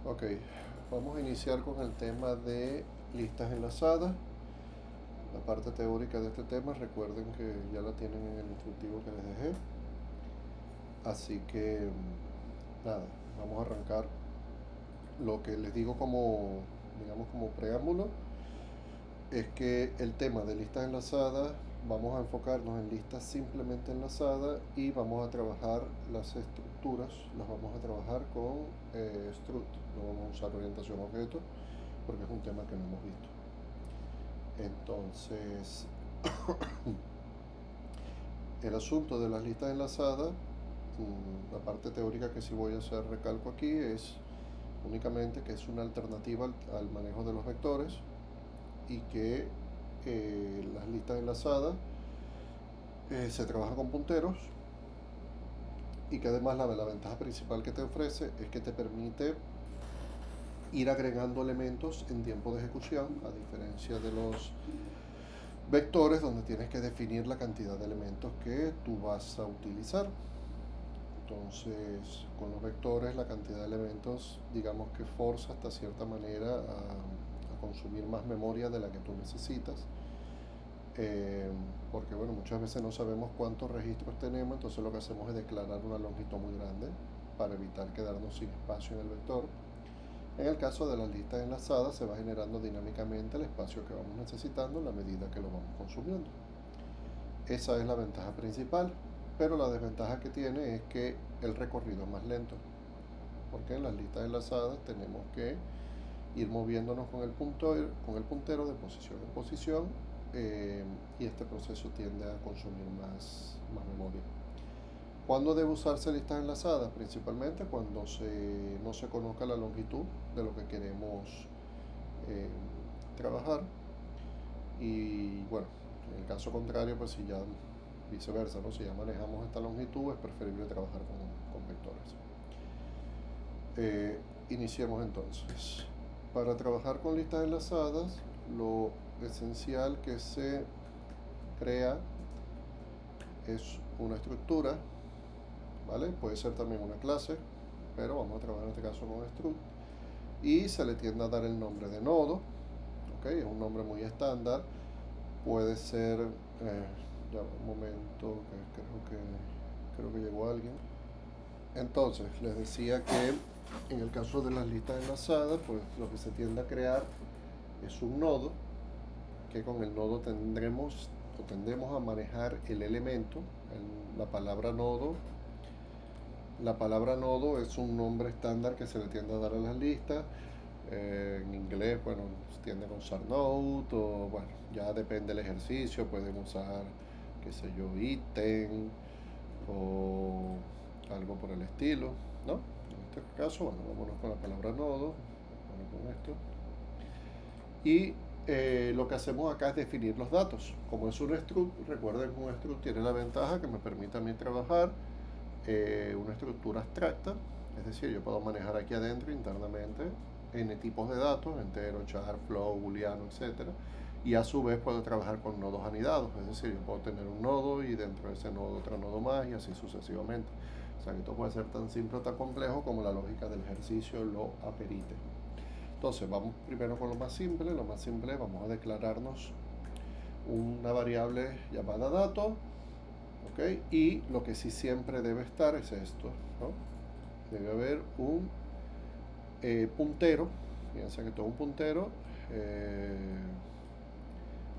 Ok, vamos a iniciar con el tema de listas enlazadas. La parte teórica de este tema, recuerden que ya la tienen en el instructivo que les dejé. Así que, nada, vamos a arrancar. Lo que les digo como, digamos, como preámbulo, es que el tema de listas enlazadas, vamos a enfocarnos en listas simplemente enlazadas y vamos a trabajar las estructuras, las vamos a trabajar con struct, no vamos a usar orientación a objeto porque es un tema que no hemos visto. Entonces, el asunto de las listas enlazadas, la parte teórica que sí voy a hacer recalco aquí es únicamente que es una alternativa al manejo de los vectores y que las listas enlazadas se trabaja con punteros y que además la ventaja principal que te ofrece es que te permite ir agregando elementos en tiempo de ejecución, a diferencia de los vectores donde tienes que definir la cantidad de elementos que tú vas a utilizar. Entonces, con los vectores la cantidad de elementos, digamos que forza hasta cierta manera a consumir más memoria de la que tú necesitas. Porque bueno, muchas veces no sabemos cuántos registros tenemos, entonces lo que hacemos es declarar una longitud muy grande para evitar quedarnos sin espacio en el vector. En el caso de las listas enlazadas se va generando dinámicamente el espacio que vamos necesitando en la medida que lo vamos consumiendo. Esa es la ventaja principal, pero la desventaja que tiene es que el recorrido es más lento, porque en las listas enlazadas tenemos que ir moviéndonos con el puntero de posición en posición, y este proceso tiende a consumir más memoria. ¿Cuándo debe usarse listas enlazadas? Principalmente cuando no se conozca la longitud de lo que queremos eh, trabajar. Y bueno, en el caso contrario, pues si ya viceversa, ¿no? Si ya manejamos esta longitud, es preferible trabajar con vectores. Iniciemos entonces. Para trabajar con listas enlazadas, lo esencial que se crea es una estructura, ¿vale? Puede ser también una clase, pero vamos a trabajar en este caso con struct. Y se le tiende a dar el nombre de nodo, ¿ok? Es un nombre muy estándar. Puede ser, ya un momento, creo que llegó alguien. Entonces, les decía que en el caso de las listas enlazadas, pues lo que se tiende a crear es un nodo, que con el nodo tendremos a manejar el elemento. La palabra nodo es un nombre estándar que se le tiende a dar a las listas. En inglés, bueno, tienden a usar node, o bueno, ya depende del ejercicio, pueden usar, qué sé yo, ítem o algo por el estilo, ¿no? En este caso, bueno, vámonos con la palabra nodo, bueno, con esto. Y lo que hacemos acá es definir los datos. Como es un struct, recuerden que un struct tiene la ventaja que me permite a mí trabajar una estructura abstracta, es decir, yo puedo manejar aquí adentro internamente n tipos de datos, entero, char, float, booleano, etc. Y a su vez puedo trabajar con nodos anidados, es decir, yo puedo tener un nodo y dentro de ese nodo otro nodo más y así sucesivamente. O sea que esto puede ser tan simple o tan complejo como la lógica del ejercicio lo aperite. Entonces vamos primero con lo más simple. Lo más simple, vamos a declararnos una variable llamada dato, ¿ok? Y lo que sí siempre debe estar es esto, ¿no? Debe haber un puntero, fíjense que todo un puntero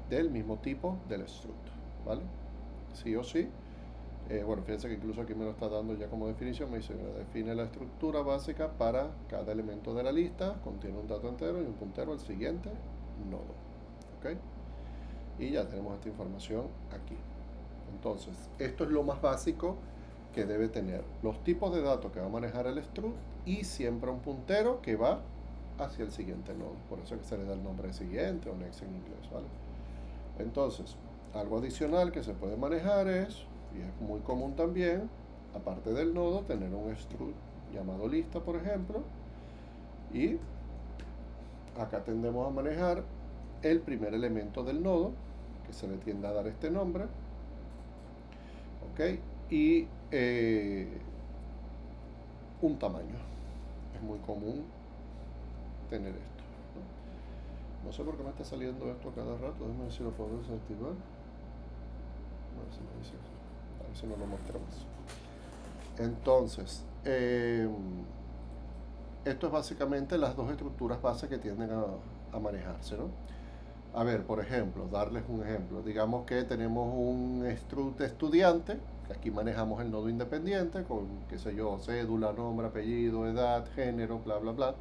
del mismo tipo del struct, ¿vale? Sí o sí. Bueno, fíjense que incluso aquí me lo está dando ya como definición. Me dice, define la estructura básica para cada elemento de la lista, contiene un dato entero y un puntero al siguiente nodo, ¿ok? Y ya tenemos esta información aquí. Entonces, esto es lo más básico que debe tener. Los tipos de datos que va a manejar el struct y siempre un puntero que va hacia el siguiente nodo. Por eso es que se le da el nombre de siguiente o next en inglés, ¿vale? Entonces, algo adicional que se puede manejar es, y es muy común también, aparte del nodo, tener un struct llamado lista, por ejemplo, y acá tendemos a manejar el primer elemento del nodo, que se le tiende a dar este nombre, ¿ok? Y un tamaño. Es muy común tener esto, ¿no? No sé por qué me está saliendo esto a cada rato. Déjame ver si lo puedo desactivar. A ver si me dice. A ver si no lo mostramos. Entonces, esto es básicamente las dos estructuras base que tienden a manejarse, ¿no? A ver, por ejemplo, darles un ejemplo. Digamos que tenemos un struct estudiante, que aquí manejamos el nodo independiente con, qué sé yo, cédula, nombre, apellido, edad, género, bla, bla, bla,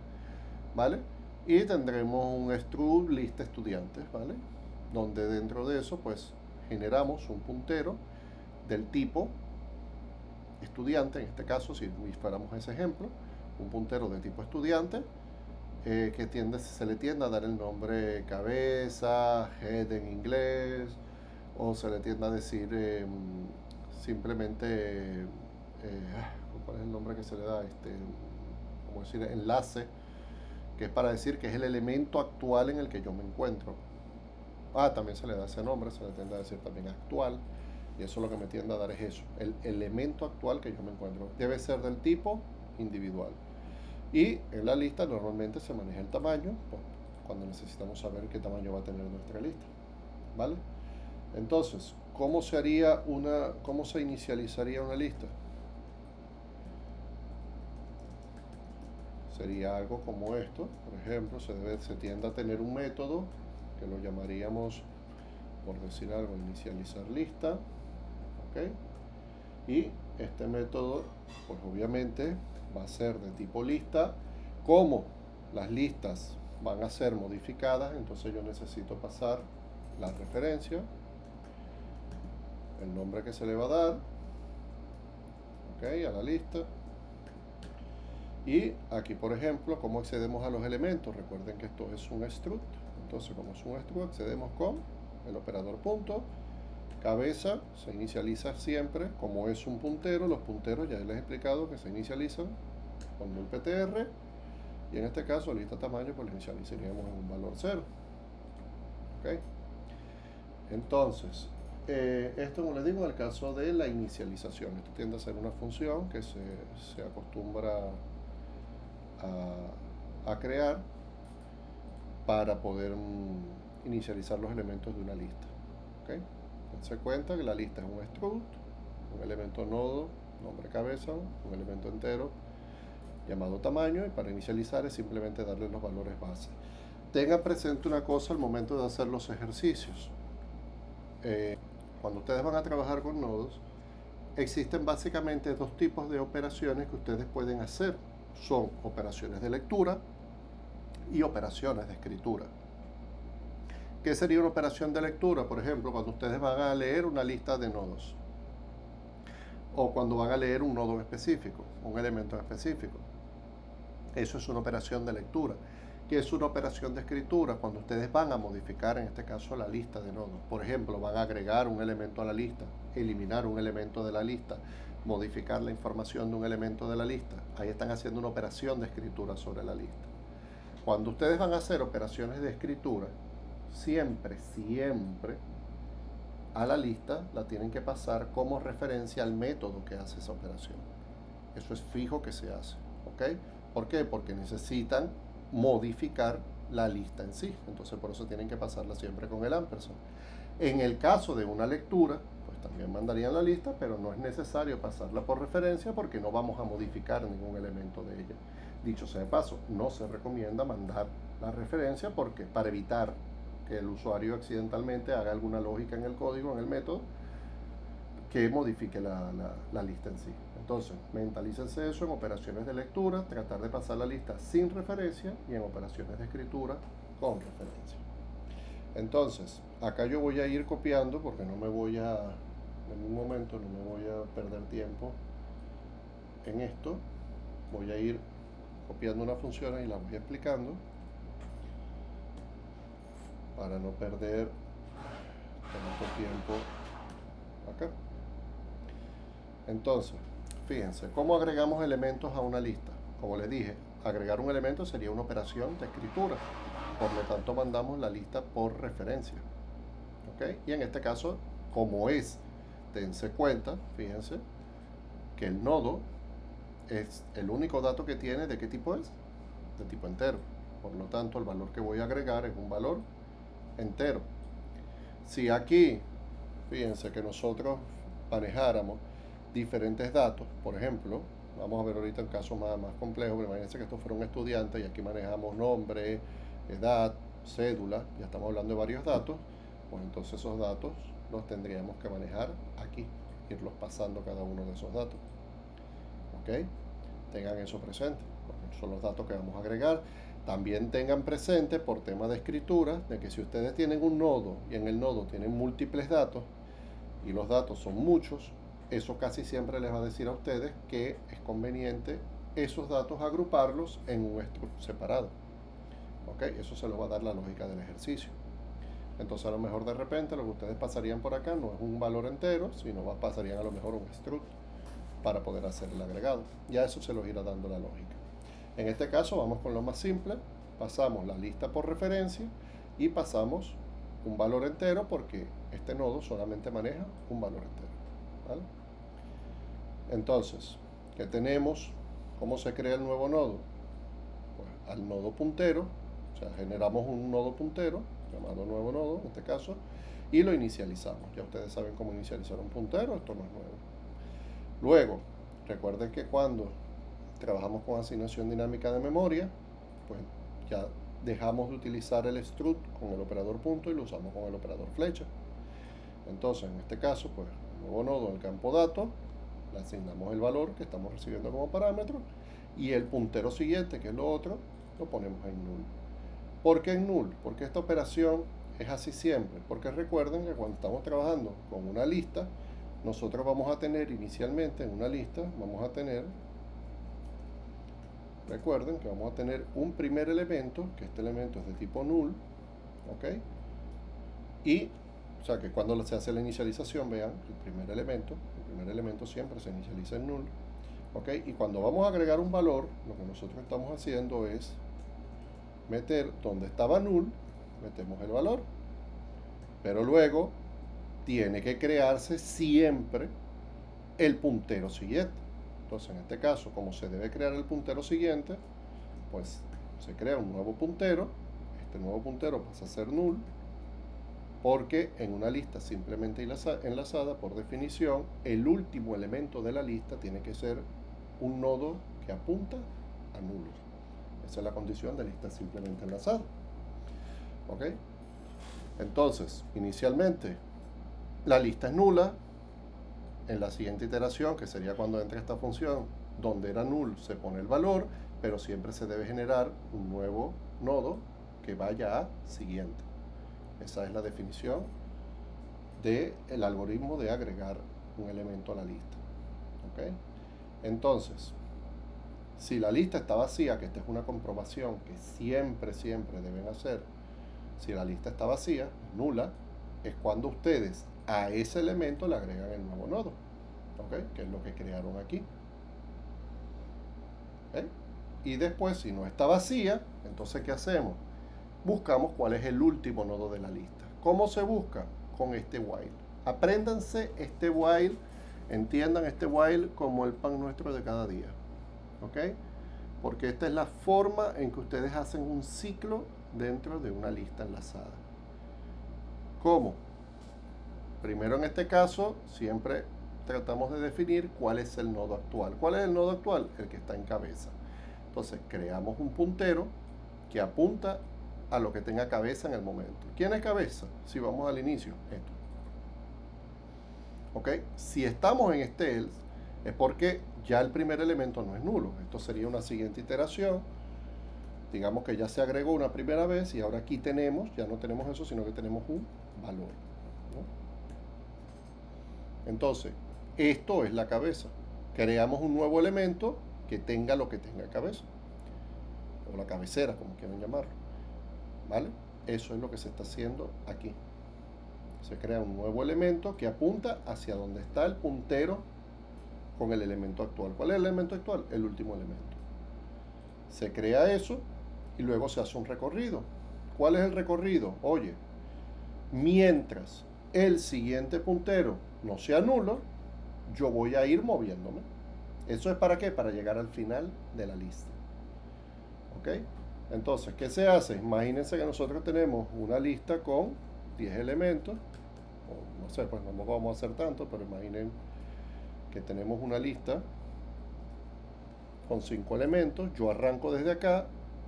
¿vale? Y tendremos un struct lista estudiantes, ¿vale? Donde dentro de eso, pues, generamos un puntero del tipo estudiante, en este caso, si fuéramos ese ejemplo, un puntero de tipo estudiante, se le tiende a dar el nombre cabeza, head en inglés, o se le tiende a decir simplemente, ¿cuál es el nombre que se le da? Como decir, enlace, que es para decir que es el elemento actual en el que yo me encuentro. También se le da ese nombre, se le tiende a decir también actual, y eso lo que me tiende a dar es eso, el elemento actual que yo me encuentro. Debe ser del tipo individual. Y en la lista normalmente se maneja el tamaño, pues, cuando necesitamos saber qué tamaño va a tener nuestra lista, ¿vale? Entonces, ¿cómo se inicializaría una lista? Sería algo como esto. Por ejemplo, se tiende a tener un método que lo llamaríamos, por decir algo, inicializar lista, ¿ok? Y este método, pues obviamente va a ser de tipo lista. Como las listas van a ser modificadas, entonces yo necesito pasar la referencia, el nombre que se le va a dar, ok, a la lista. Y aquí, por ejemplo, cómo accedemos a los elementos. Recuerden que esto es un struct. Entonces, como es un struct, accedemos con el operador punto. Cabeza se inicializa siempre, como es un puntero, los punteros ya les he explicado que se inicializan con null ptr, y en este caso lista tamaño pues lo inicializaríamos en un valor 0. ¿Ok? Entonces, esto, como les digo, en el caso de la inicialización, esto tiende a ser una función que se acostumbra a crear para poder inicializar los elementos de una lista. ¿Ok? Se cuenta que la lista es un struct, un elemento nodo, nombre cabeza, un elemento entero llamado tamaño, y para inicializar es simplemente darle los valores base. Tengan presente una cosa al momento de hacer los ejercicios. Cuando ustedes van a trabajar con nodos, existen básicamente dos tipos de operaciones que ustedes pueden hacer. Son operaciones de lectura y operaciones de escritura. ¿Qué sería una operación de lectura? Por ejemplo, cuando ustedes van a leer una lista de nodos, o cuando van a leer un nodo en específico, un elemento en específico. Eso es una operación de lectura. ¿Qué es una operación de escritura? Cuando ustedes van a modificar, en este caso, la lista de nodos. Por ejemplo, van a agregar un elemento a la lista, eliminar un elemento de la lista, modificar la información de un elemento de la lista. Ahí están haciendo una operación de escritura sobre la lista. Cuando ustedes van a hacer operaciones de escritura, siempre a la lista la tienen que pasar como referencia al método que hace esa operación. Eso es fijo que se hace, ¿ok? ¿Por qué? Porque necesitan modificar la lista en sí. Entonces por eso tienen que pasarla siempre con el ampersand. En el caso de una lectura, pues también mandarían la lista, pero no es necesario pasarla por referencia porque no vamos a modificar ningún elemento de ella. Dicho sea de paso, no se recomienda mandar la referencia porque para evitar que el usuario accidentalmente haga alguna lógica en el código, en el método, que modifique la lista en sí. Entonces, mentalícense eso en operaciones de lectura, tratar de pasar la lista sin referencia, y en operaciones de escritura con referencia. Entonces, acá yo voy a ir copiando porque en un momento no me voy a perder tiempo en esto. Voy a ir copiando una función y la voy explicando para no perder tanto tiempo acá. Entonces, fíjense, ¿cómo agregamos elementos a una lista? Como les dije, agregar un elemento sería una operación de escritura. Por lo tanto, mandamos la lista por referencia. ¿Ok? Y en este caso, como dense cuenta, fíjense, que el nodo es el único dato que tiene. ¿De qué tipo es? De tipo entero. Por lo tanto, el valor que voy a agregar es un valor entero. Si aquí, fíjense que nosotros manejáramos diferentes datos, por ejemplo, vamos a ver ahorita un caso más complejo, pero imagínense que esto fuera un estudiante y aquí manejamos nombre, edad, cédula, ya estamos hablando de varios datos, pues entonces esos datos los tendríamos que manejar aquí, irlos pasando cada uno de esos datos. ¿Ok? Tengan eso presente, porque son los datos que vamos a agregar. También tengan presente, por tema de escritura, de que si ustedes tienen un nodo y en el nodo tienen múltiples datos y los datos son muchos, eso casi siempre les va a decir a ustedes que es conveniente esos datos agruparlos en un struct separado. ¿Ok? Eso se lo va a dar la lógica del ejercicio. Entonces a lo mejor de repente lo que ustedes pasarían por acá no es un valor entero, sino pasarían a lo mejor un struct para poder hacer el agregado. Ya eso se los irá dando la lógica. En este caso vamos con lo más simple, pasamos la lista por referencia y pasamos un valor entero porque este nodo solamente maneja un valor entero. ¿Vale? Entonces, ¿qué tenemos? ¿Cómo se crea el nuevo nodo? Pues al nodo puntero, o sea, generamos un nodo puntero, llamado nuevo nodo en este caso, y lo inicializamos. Ya ustedes saben cómo inicializar un puntero, esto no es nuevo. Luego, recuerden que cuando trabajamos con asignación dinámica de memoria, pues ya dejamos de utilizar el struct con el operador punto y lo usamos con el operador flecha. Entonces, en este caso, pues, nuevo nodo en el campo datos, le asignamos el valor que estamos recibiendo como parámetro y el puntero siguiente, que es lo otro, lo ponemos en null. ¿Por qué en null? Porque esta operación es así siempre. Porque recuerden que cuando estamos trabajando con una lista, nosotros vamos a tener inicialmente en una lista, recuerden que vamos a tener un primer elemento, que este elemento es de tipo null, ¿ok? Y, o sea, que cuando se hace la inicialización, vean, el primer elemento siempre se inicializa en null, ¿ok? Y cuando vamos a agregar un valor, lo que nosotros estamos haciendo es meter donde estaba null, metemos el valor, pero luego tiene que crearse siempre el puntero siguiente. Entonces, en este caso, como se debe crear el puntero siguiente, pues se crea un nuevo puntero. Este nuevo puntero pasa a ser null, porque en una lista simplemente enlazada, por definición, el último elemento de la lista tiene que ser un nodo que apunta a nulo. Esa es la condición de lista simplemente enlazada. ¿Ok? Entonces, inicialmente, la lista es nula. En la siguiente iteración, que sería cuando entre esta función, donde era null, se pone el valor, pero siempre se debe generar un nuevo nodo que vaya a siguiente. Esa es la definición del algoritmo de agregar un elemento a la lista. ¿Ok? Entonces, si la lista está vacía, que esta es una comprobación que siempre deben hacer, si la lista está vacía, nula, es cuando ustedes a ese elemento le agregan el nuevo nodo, ¿ok? Que es lo que crearon aquí. ¿Ok? Y después, si no está vacía, entonces ¿qué hacemos? Buscamos cuál es el último nodo de la lista. ¿Cómo se busca? Con este while. Apréndanse este while, entiendan este while como el pan nuestro de cada día. ¿Ok? Porque esta es la forma en que ustedes hacen un ciclo dentro de una lista enlazada. ¿Cómo? Primero, en este caso, siempre tratamos de definir cuál es el nodo actual. ¿Cuál es el nodo actual? El que está en cabeza. Entonces, creamos un puntero que apunta a lo que tenga cabeza en el momento. ¿Quién es cabeza? Si vamos al inicio, esto. ¿Ok? Si estamos en este else, es porque ya el primer elemento no es nulo. Esto sería una siguiente iteración. Digamos que ya se agregó una primera vez y ahora aquí tenemos, ya no tenemos eso, sino que tenemos un valor. ¿No? Entonces, esto es la cabeza. Creamos un nuevo elemento que tenga lo que tenga cabeza. O la cabecera, como quieran llamarlo. ¿Vale? Eso es lo que se está haciendo aquí. Se crea un nuevo elemento que apunta hacia donde está el puntero con el elemento actual. ¿Cuál es el elemento actual? El último elemento. Se crea eso y luego se hace un recorrido. ¿Cuál es el recorrido? Oye, mientras el siguiente puntero no sea nulo, yo voy a ir moviéndome. ¿Eso es para qué? Para llegar al final de la lista. ¿Ok? Entonces, ¿qué se hace? Imagínense que nosotros tenemos una lista con 10 elementos, o no sé, pues no vamos a hacer tanto, pero imaginen que tenemos una lista con 5 elementos, yo arranco desde acá,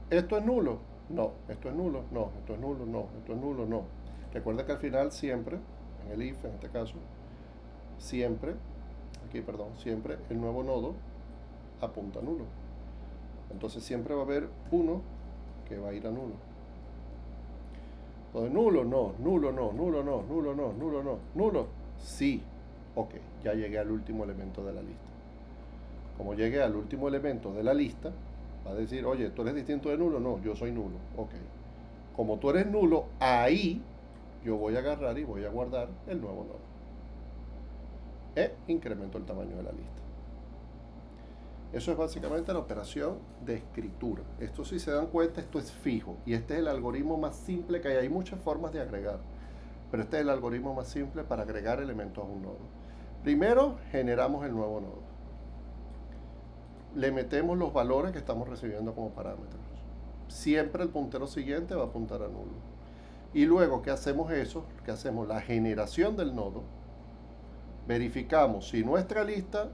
¿esto es nulo? No, esto es nulo, no, esto es nulo, no, esto es nulo, no. Recuerda que al final siempre, en el if en este caso, siempre, aquí perdón, siempre el nuevo nodo apunta a nulo. Entonces siempre va a haber uno que va a ir a nulo. Entonces, nulo, no, nulo, no, nulo, no, nulo, no, nulo, no, nulo, sí. Ok, ya llegué al último elemento de la lista. Como llegué al último elemento de la lista, va a decir, oye, ¿tú eres distinto de nulo? No, yo soy nulo. Ok. Como tú eres nulo, ahí yo voy a agarrar y voy a guardar el nuevo nodo. Incremento el tamaño de la lista. Eso es básicamente la operación de escritura. Esto, si se dan cuenta, esto es fijo. Y este es el algoritmo más simple que hay. Hay muchas formas de agregar, pero este es el algoritmo más simple para agregar elementos a un nodo. Primero, generamos el nuevo nodo. Le metemos los valores que estamos recibiendo como parámetros. Siempre el puntero siguiente va a apuntar a nulo. Y luego que hacemos eso, que hacemos la generación del nodo, verificamos si nuestra lista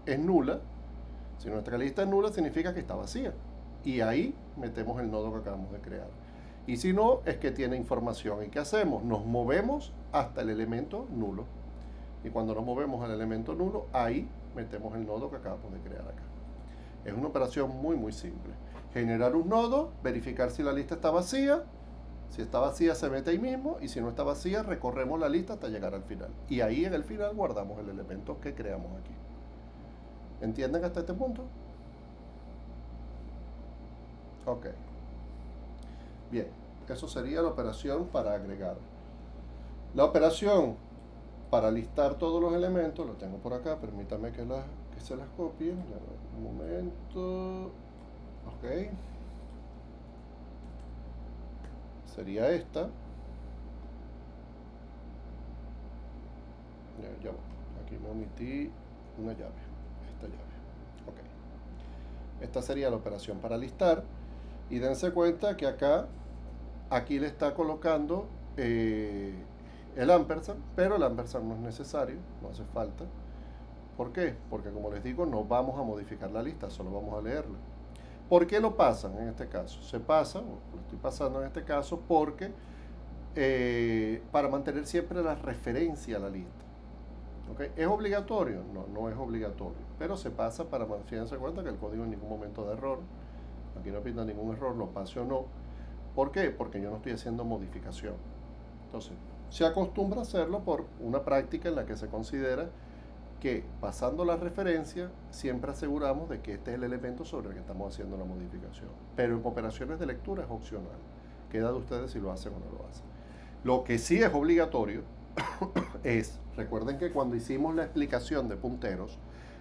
es nula. Si nuestra lista es nula, significa que está vacía. Y ahí metemos el nodo que acabamos de crear. Y si no, es que tiene información. ¿Y qué hacemos? Nos movemos hasta el elemento nulo. Y cuando nos movemos al elemento nulo, ahí metemos el nodo que acabamos de crear acá. Es una operación muy, muy simple. Generar un nodo, verificar si la lista está vacía. Si está vacía, se mete ahí mismo. Y si no está vacía, recorremos la lista hasta llegar al final. Y ahí en el final guardamos el elemento que creamos aquí. ¿Entienden hasta este punto? Ok. Bien, eso sería la operación para agregar. La operación para listar todos los elementos, lo tengo por acá, permítame que se las copie. Un momento. Ok. Sería esta. Ya va. Aquí me omití una llave. Esta llave. Ok. Esta sería la operación para listar. Y dense cuenta que acá, aquí le está colocando el ampersand, pero el ampersand no es necesario, no hace falta. ¿Por qué? Porque como les digo, no vamos a modificar la lista, solo vamos a leerla. ¿Por qué lo pasan en este caso? Se pasa, o lo estoy pasando en este caso, porque para mantener siempre la referencia a la lista. ¿Okay? ¿Es obligatorio? No, no es obligatorio, pero se pasa para mantenerse cuenta que el código en ningún momento da error. Aquí no pinta ningún error, lo pase o no. ¿Por qué? Porque yo no estoy haciendo modificación. Entonces, se acostumbra a hacerlo por una práctica en la que se considera que pasando la referencia siempre aseguramos de que este es el elemento sobre el que estamos haciendo la modificación. Pero en operaciones de lectura es opcional. Queda de ustedes si lo hacen o no lo hacen. Lo que sí es obligatorio es, recuerden que cuando hicimos la explicación de punteros,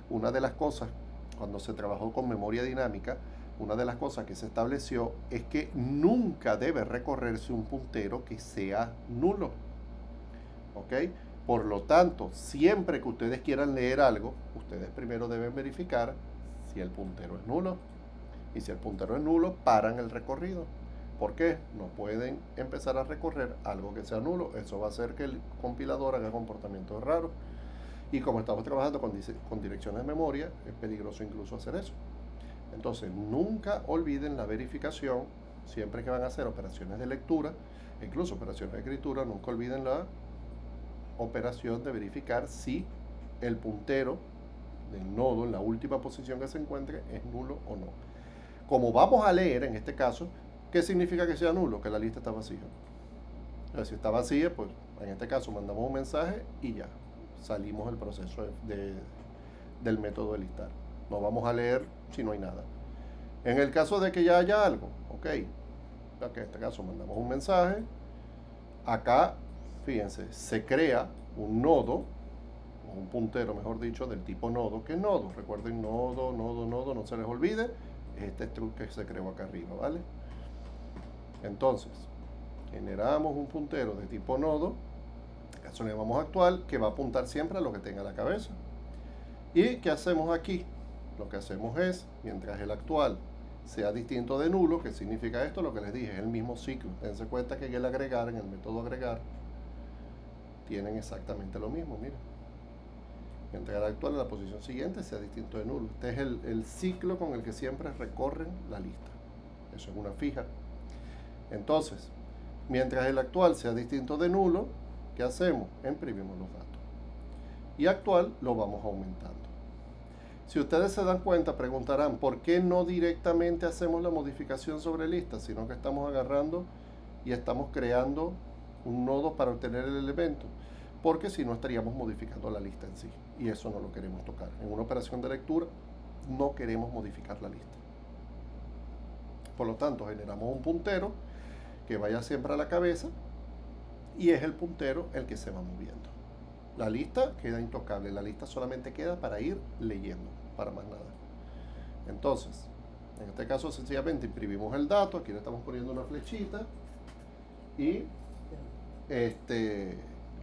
una de las cosas, cuando se trabajó con memoria dinámica, una de las cosas que se estableció es que nunca debe recorrerse un puntero que sea nulo. ¿Ok? Por lo tanto, siempre que ustedes quieran leer algo, ustedes primero deben verificar si el puntero es nulo. Y si el puntero es nulo, paran el recorrido. ¿Por qué? No pueden empezar a recorrer algo que sea nulo. Eso va a hacer que el compilador haga comportamientos raros. Y como estamos trabajando con direcciones de memoria, es peligroso incluso hacer eso. Entonces, nunca olviden la verificación, siempre que van a hacer operaciones de lectura, incluso operaciones de escritura, nunca olviden la operación de verificar si el puntero del nodo en la última posición que se encuentre es nulo o no. Como vamos a leer en este caso, ¿qué significa que sea nulo? Que la lista está vacía. Si está vacía, pues en este caso mandamos un mensaje y ya, salimos del proceso del método de listar. No vamos a leer si no hay nada. En el caso de que ya haya algo, ok, en este caso mandamos un mensaje. Acá, fíjense, se crea un nodo, un puntero, mejor dicho, del tipo nodo. ¿Qué nodo? Recuerden, nodo, nodo, nodo, no se les olvide. Este struct que se creó acá arriba, ¿vale? Entonces, generamos un puntero de tipo nodo, en caso le llamamos actual, que va a apuntar siempre a lo que tenga la cabeza. ¿Y qué hacemos aquí? Lo que hacemos es, mientras el actual sea distinto de nulo. ¿Qué significa esto? Lo que les dije, es el mismo ciclo. Dense cuenta que en el agregar, en el método agregar, tienen exactamente lo mismo, miren. Mientras el actual en la posición siguiente sea distinto de nulo. Este es el ciclo con el que siempre recorren la lista. Eso es una fija. Entonces, mientras el actual sea distinto de nulo, ¿qué hacemos? Imprimimos los datos. Y actual lo vamos aumentando. Si ustedes se dan cuenta, preguntarán, ¿por qué no directamente hacemos la modificación sobre lista, sino que estamos agarrando y estamos creando un nodo para obtener el elemento? Porque si no estaríamos modificando la lista en sí, y eso no lo queremos tocar. En una operación de lectura no queremos modificar la lista. Por lo tanto, generamos un puntero que vaya siempre a la cabeza y es el puntero el que se va moviendo. La lista queda intocable, la lista solamente queda para ir leyendo, para más nada. Entonces, en este caso sencillamente imprimimos el dato, aquí le estamos poniendo una flechita y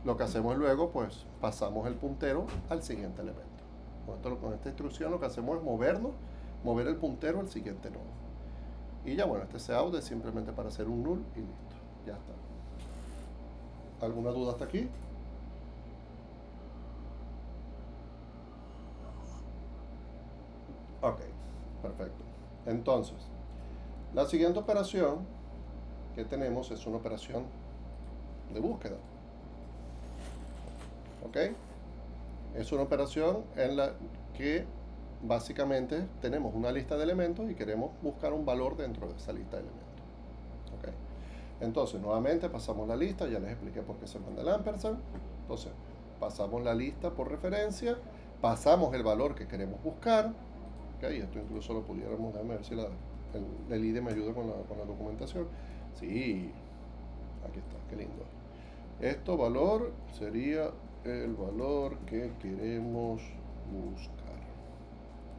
lo que hacemos luego, pues pasamos el puntero al siguiente elemento. Con esta instrucción lo que hacemos es mover el puntero al siguiente nodo. Y ya bueno, este cout es simplemente para hacer un null y listo, ya está. ¿Alguna duda hasta aquí? Ok, perfecto. Entonces, la siguiente operación que tenemos es una operación de búsqueda. ¿Ok? Es una operación en la que básicamente tenemos una lista de elementos y queremos buscar un valor dentro de esa lista de elementos. ¿Ok? Entonces, nuevamente pasamos la lista, ya les expliqué por qué se manda el ampersand. Entonces, pasamos la lista por referencia, pasamos el valor que queremos buscar. ¿Okay? Esto incluso lo pudiéramos, déjame ver si el IDE me ayuda con la documentación. Sí, aquí está, qué lindo. Esto valor sería el valor que queremos buscar.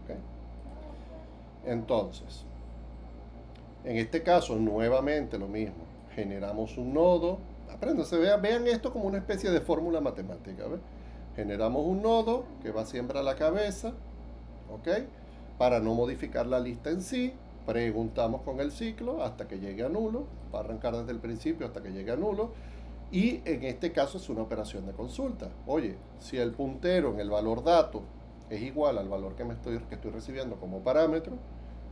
¿Okay? Entonces, en este caso, nuevamente lo mismo. Generamos un nodo. Apréndanse, vean esto como una especie de fórmula matemática. ¿Ve? Generamos un nodo que va siempre a la cabeza. ¿Ok? Para no modificar la lista en sí, preguntamos con el ciclo hasta que llegue a nulo. Va a arrancar desde el principio hasta que llegue a nulo. Y en este caso es una operación de consulta. Oye, si el puntero en el valor dato es igual al valor que estoy recibiendo como parámetro,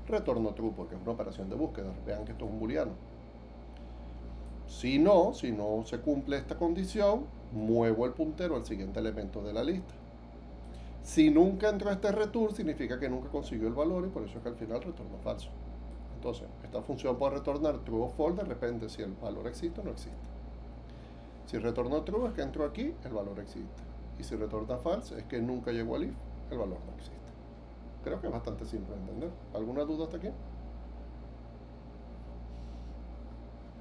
retorno true porque es una operación de búsqueda. Vean que esto es un booleano. Si no se cumple esta condición, muevo el puntero al siguiente elemento de la lista. Si nunca entró este return, significa que nunca consiguió el valor y por eso es que al final retorna falso. Entonces, esta función puede retornar true o false de repente si el valor existe o no existe. Si retornó true es que entró aquí, el valor existe. Y si retorna false es que nunca llegó al if, el valor no existe. Creo que es bastante simple de entender. ¿Alguna duda hasta aquí?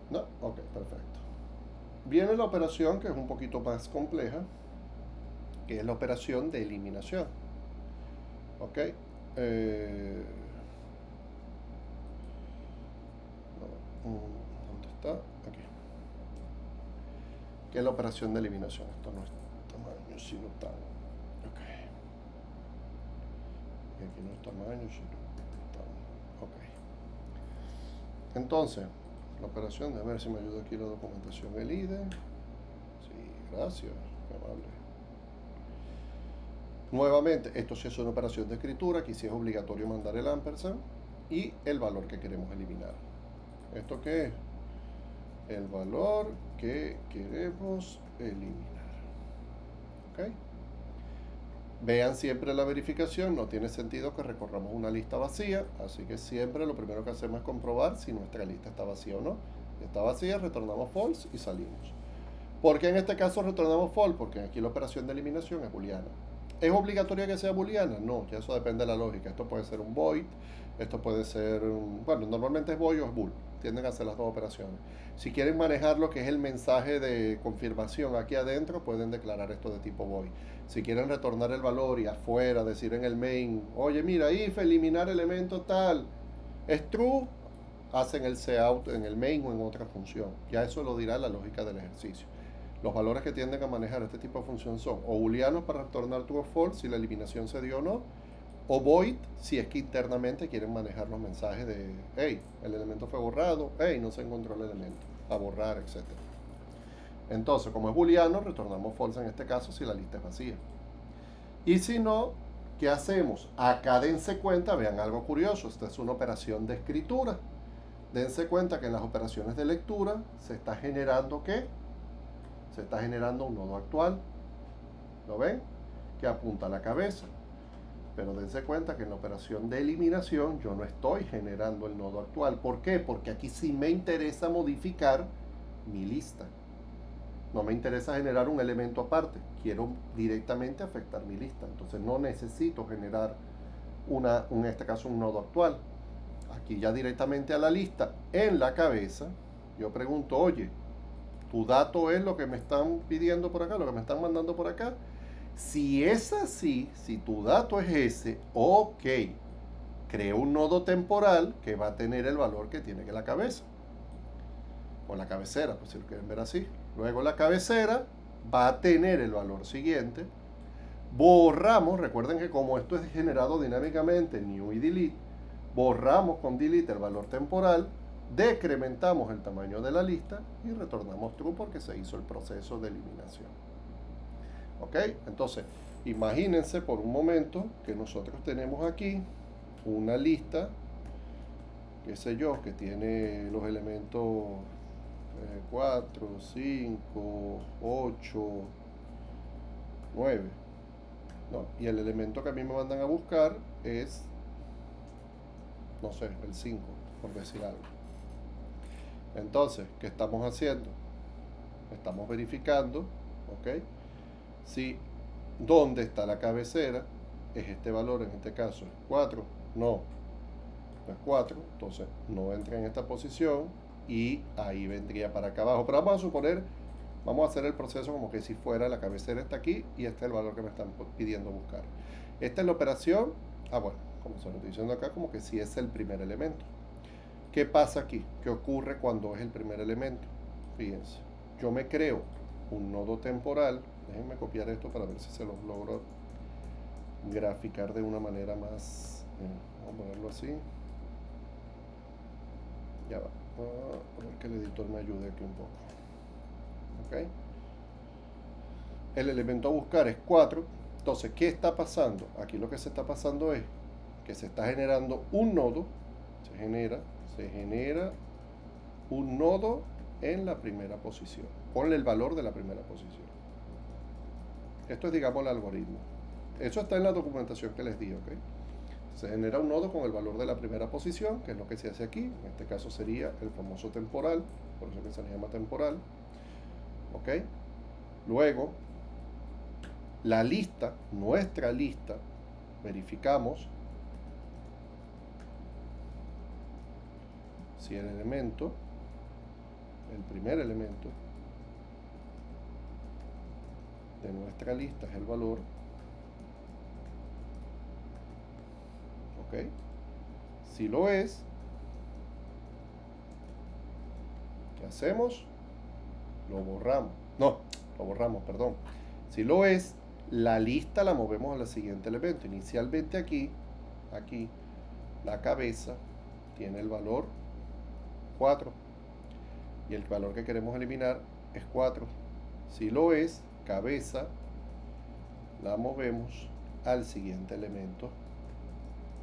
No, ok, perfecto. Viene la operación que es un poquito más compleja, que es la operación de eliminación. Ok. ¿Dónde está? Aquí. ¿Qué es la operación de eliminación? Esto no es tamaño, sino tal. Ok. Y aquí no es tamaño, sino tal. Ok. Entonces, la operación, a ver si me ayuda aquí la documentación, el IDE. Sí, gracias, qué amable. Nuevamente, esto sí es una operación de escritura, aquí sí es obligatorio mandar el ampersand y el valor que queremos eliminar. ¿Esto qué es? El valor que queremos eliminar. ¿Ok? Vean siempre la verificación, no tiene sentido que recorramos una lista vacía, así que siempre lo primero que hacemos es comprobar si nuestra lista está vacía o no. Si está vacía, retornamos false y salimos. ¿Por qué en este caso retornamos false? Porque aquí la operación de eliminación es booleana. ¿Es obligatorio que sea booleana? No, ya eso depende de la lógica. Esto puede ser un void, esto puede ser bueno, normalmente es void o es bool. Tienden a hacer las dos operaciones. Si quieren manejar lo que es el mensaje de confirmación aquí adentro, pueden declarar esto de tipo void. Si quieren retornar el valor y afuera decir en el main, oye, mira, if eliminar elemento tal es true, hacen el cout en el main o en otra función. Ya eso lo dirá la lógica del ejercicio. Los valores que tienden a manejar este tipo de función son o booleanos para retornar true o false si la eliminación se dio o no, o void si es que internamente quieren manejar los mensajes de, hey, el elemento fue borrado, hey, no se encontró el elemento, a borrar, etc. Entonces, como es booleano, retornamos false en este caso si la lista es vacía. Y si no, ¿qué hacemos? Acá dense cuenta, vean algo curioso, esta es una operación de escritura. Dense cuenta que en las operaciones de lectura se está generando ¿qué? Se está generando un nodo actual. ¿Lo ven? Que apunta a la cabeza. Pero dense cuenta que en la operación de eliminación yo no estoy generando el nodo actual. ¿Por qué? Porque aquí sí me interesa modificar mi lista. No me interesa generar un elemento aparte. Quiero directamente afectar mi lista. Entonces no necesito generar en este caso un nodo actual. Aquí ya directamente a la lista en la cabeza, yo pregunto, oye, ¿tu dato es lo que me están pidiendo por acá, lo que me están mandando por acá? Si es así, si tu dato es ese, ok, creo un nodo temporal que va a tener el valor que tiene que la cabeza. O la cabecera, pues si lo quieren ver así. Luego la cabecera va a tener el valor siguiente. Borramos, recuerden que como esto es generado dinámicamente, new y delete, borramos con delete el valor temporal, decrementamos el tamaño de la lista y retornamos true porque se hizo el proceso de eliminación. ¿Ok? Entonces, imagínense por un momento que nosotros tenemos aquí una lista, qué sé yo, que tiene los elementos 4, 5, 8, 9. ¿No? Y el elemento que a mí me mandan a buscar es, no sé, el 5, por decir algo. Entonces, ¿qué estamos haciendo? Estamos verificando, ¿ok? Si dónde está la cabecera es este valor, en este caso es 4, no es 4, entonces no entra en esta posición y ahí vendría para acá abajo. Pero vamos a suponer, vamos a hacer el proceso como que si fuera la cabecera está aquí y este es el valor que me están pidiendo buscar. Esta es la operación, bueno, como se lo estoy diciendo acá, como que si es el primer elemento. ¿Qué pasa aquí? ¿Qué ocurre cuando es el primer elemento? Fíjense, yo me creo un nodo temporal. Déjenme copiar esto para ver si se los logro graficar de una manera más. Vamos a ponerlo así. Ya va. A ver que el editor me ayude aquí un poco. ¿Ok? El elemento a buscar es 4. Entonces, ¿qué está pasando? Aquí lo que se está pasando es que se está generando un nodo. Se genera un nodo en la primera posición. Ponle el valor de la primera posición. Esto es, digamos, el algoritmo. Eso está en la documentación que les di, ¿ok? Se genera un nodo con el valor de la primera posición, que es lo que se hace aquí. En este caso sería el famoso temporal, por eso que se le llama temporal. ¿Ok? Luego, la lista, nuestra lista, verificamos si el elemento, el primer elemento de nuestra lista es el valor. ¿Ok? Si lo es, ¿qué hacemos? Lo borramos. No, lo borramos, perdón. Si lo es, la lista la movemos al siguiente elemento. Inicialmente aquí, la cabeza tiene el valor 4. Y el valor que queremos eliminar es 4. Si lo es, cabeza, la movemos al siguiente elemento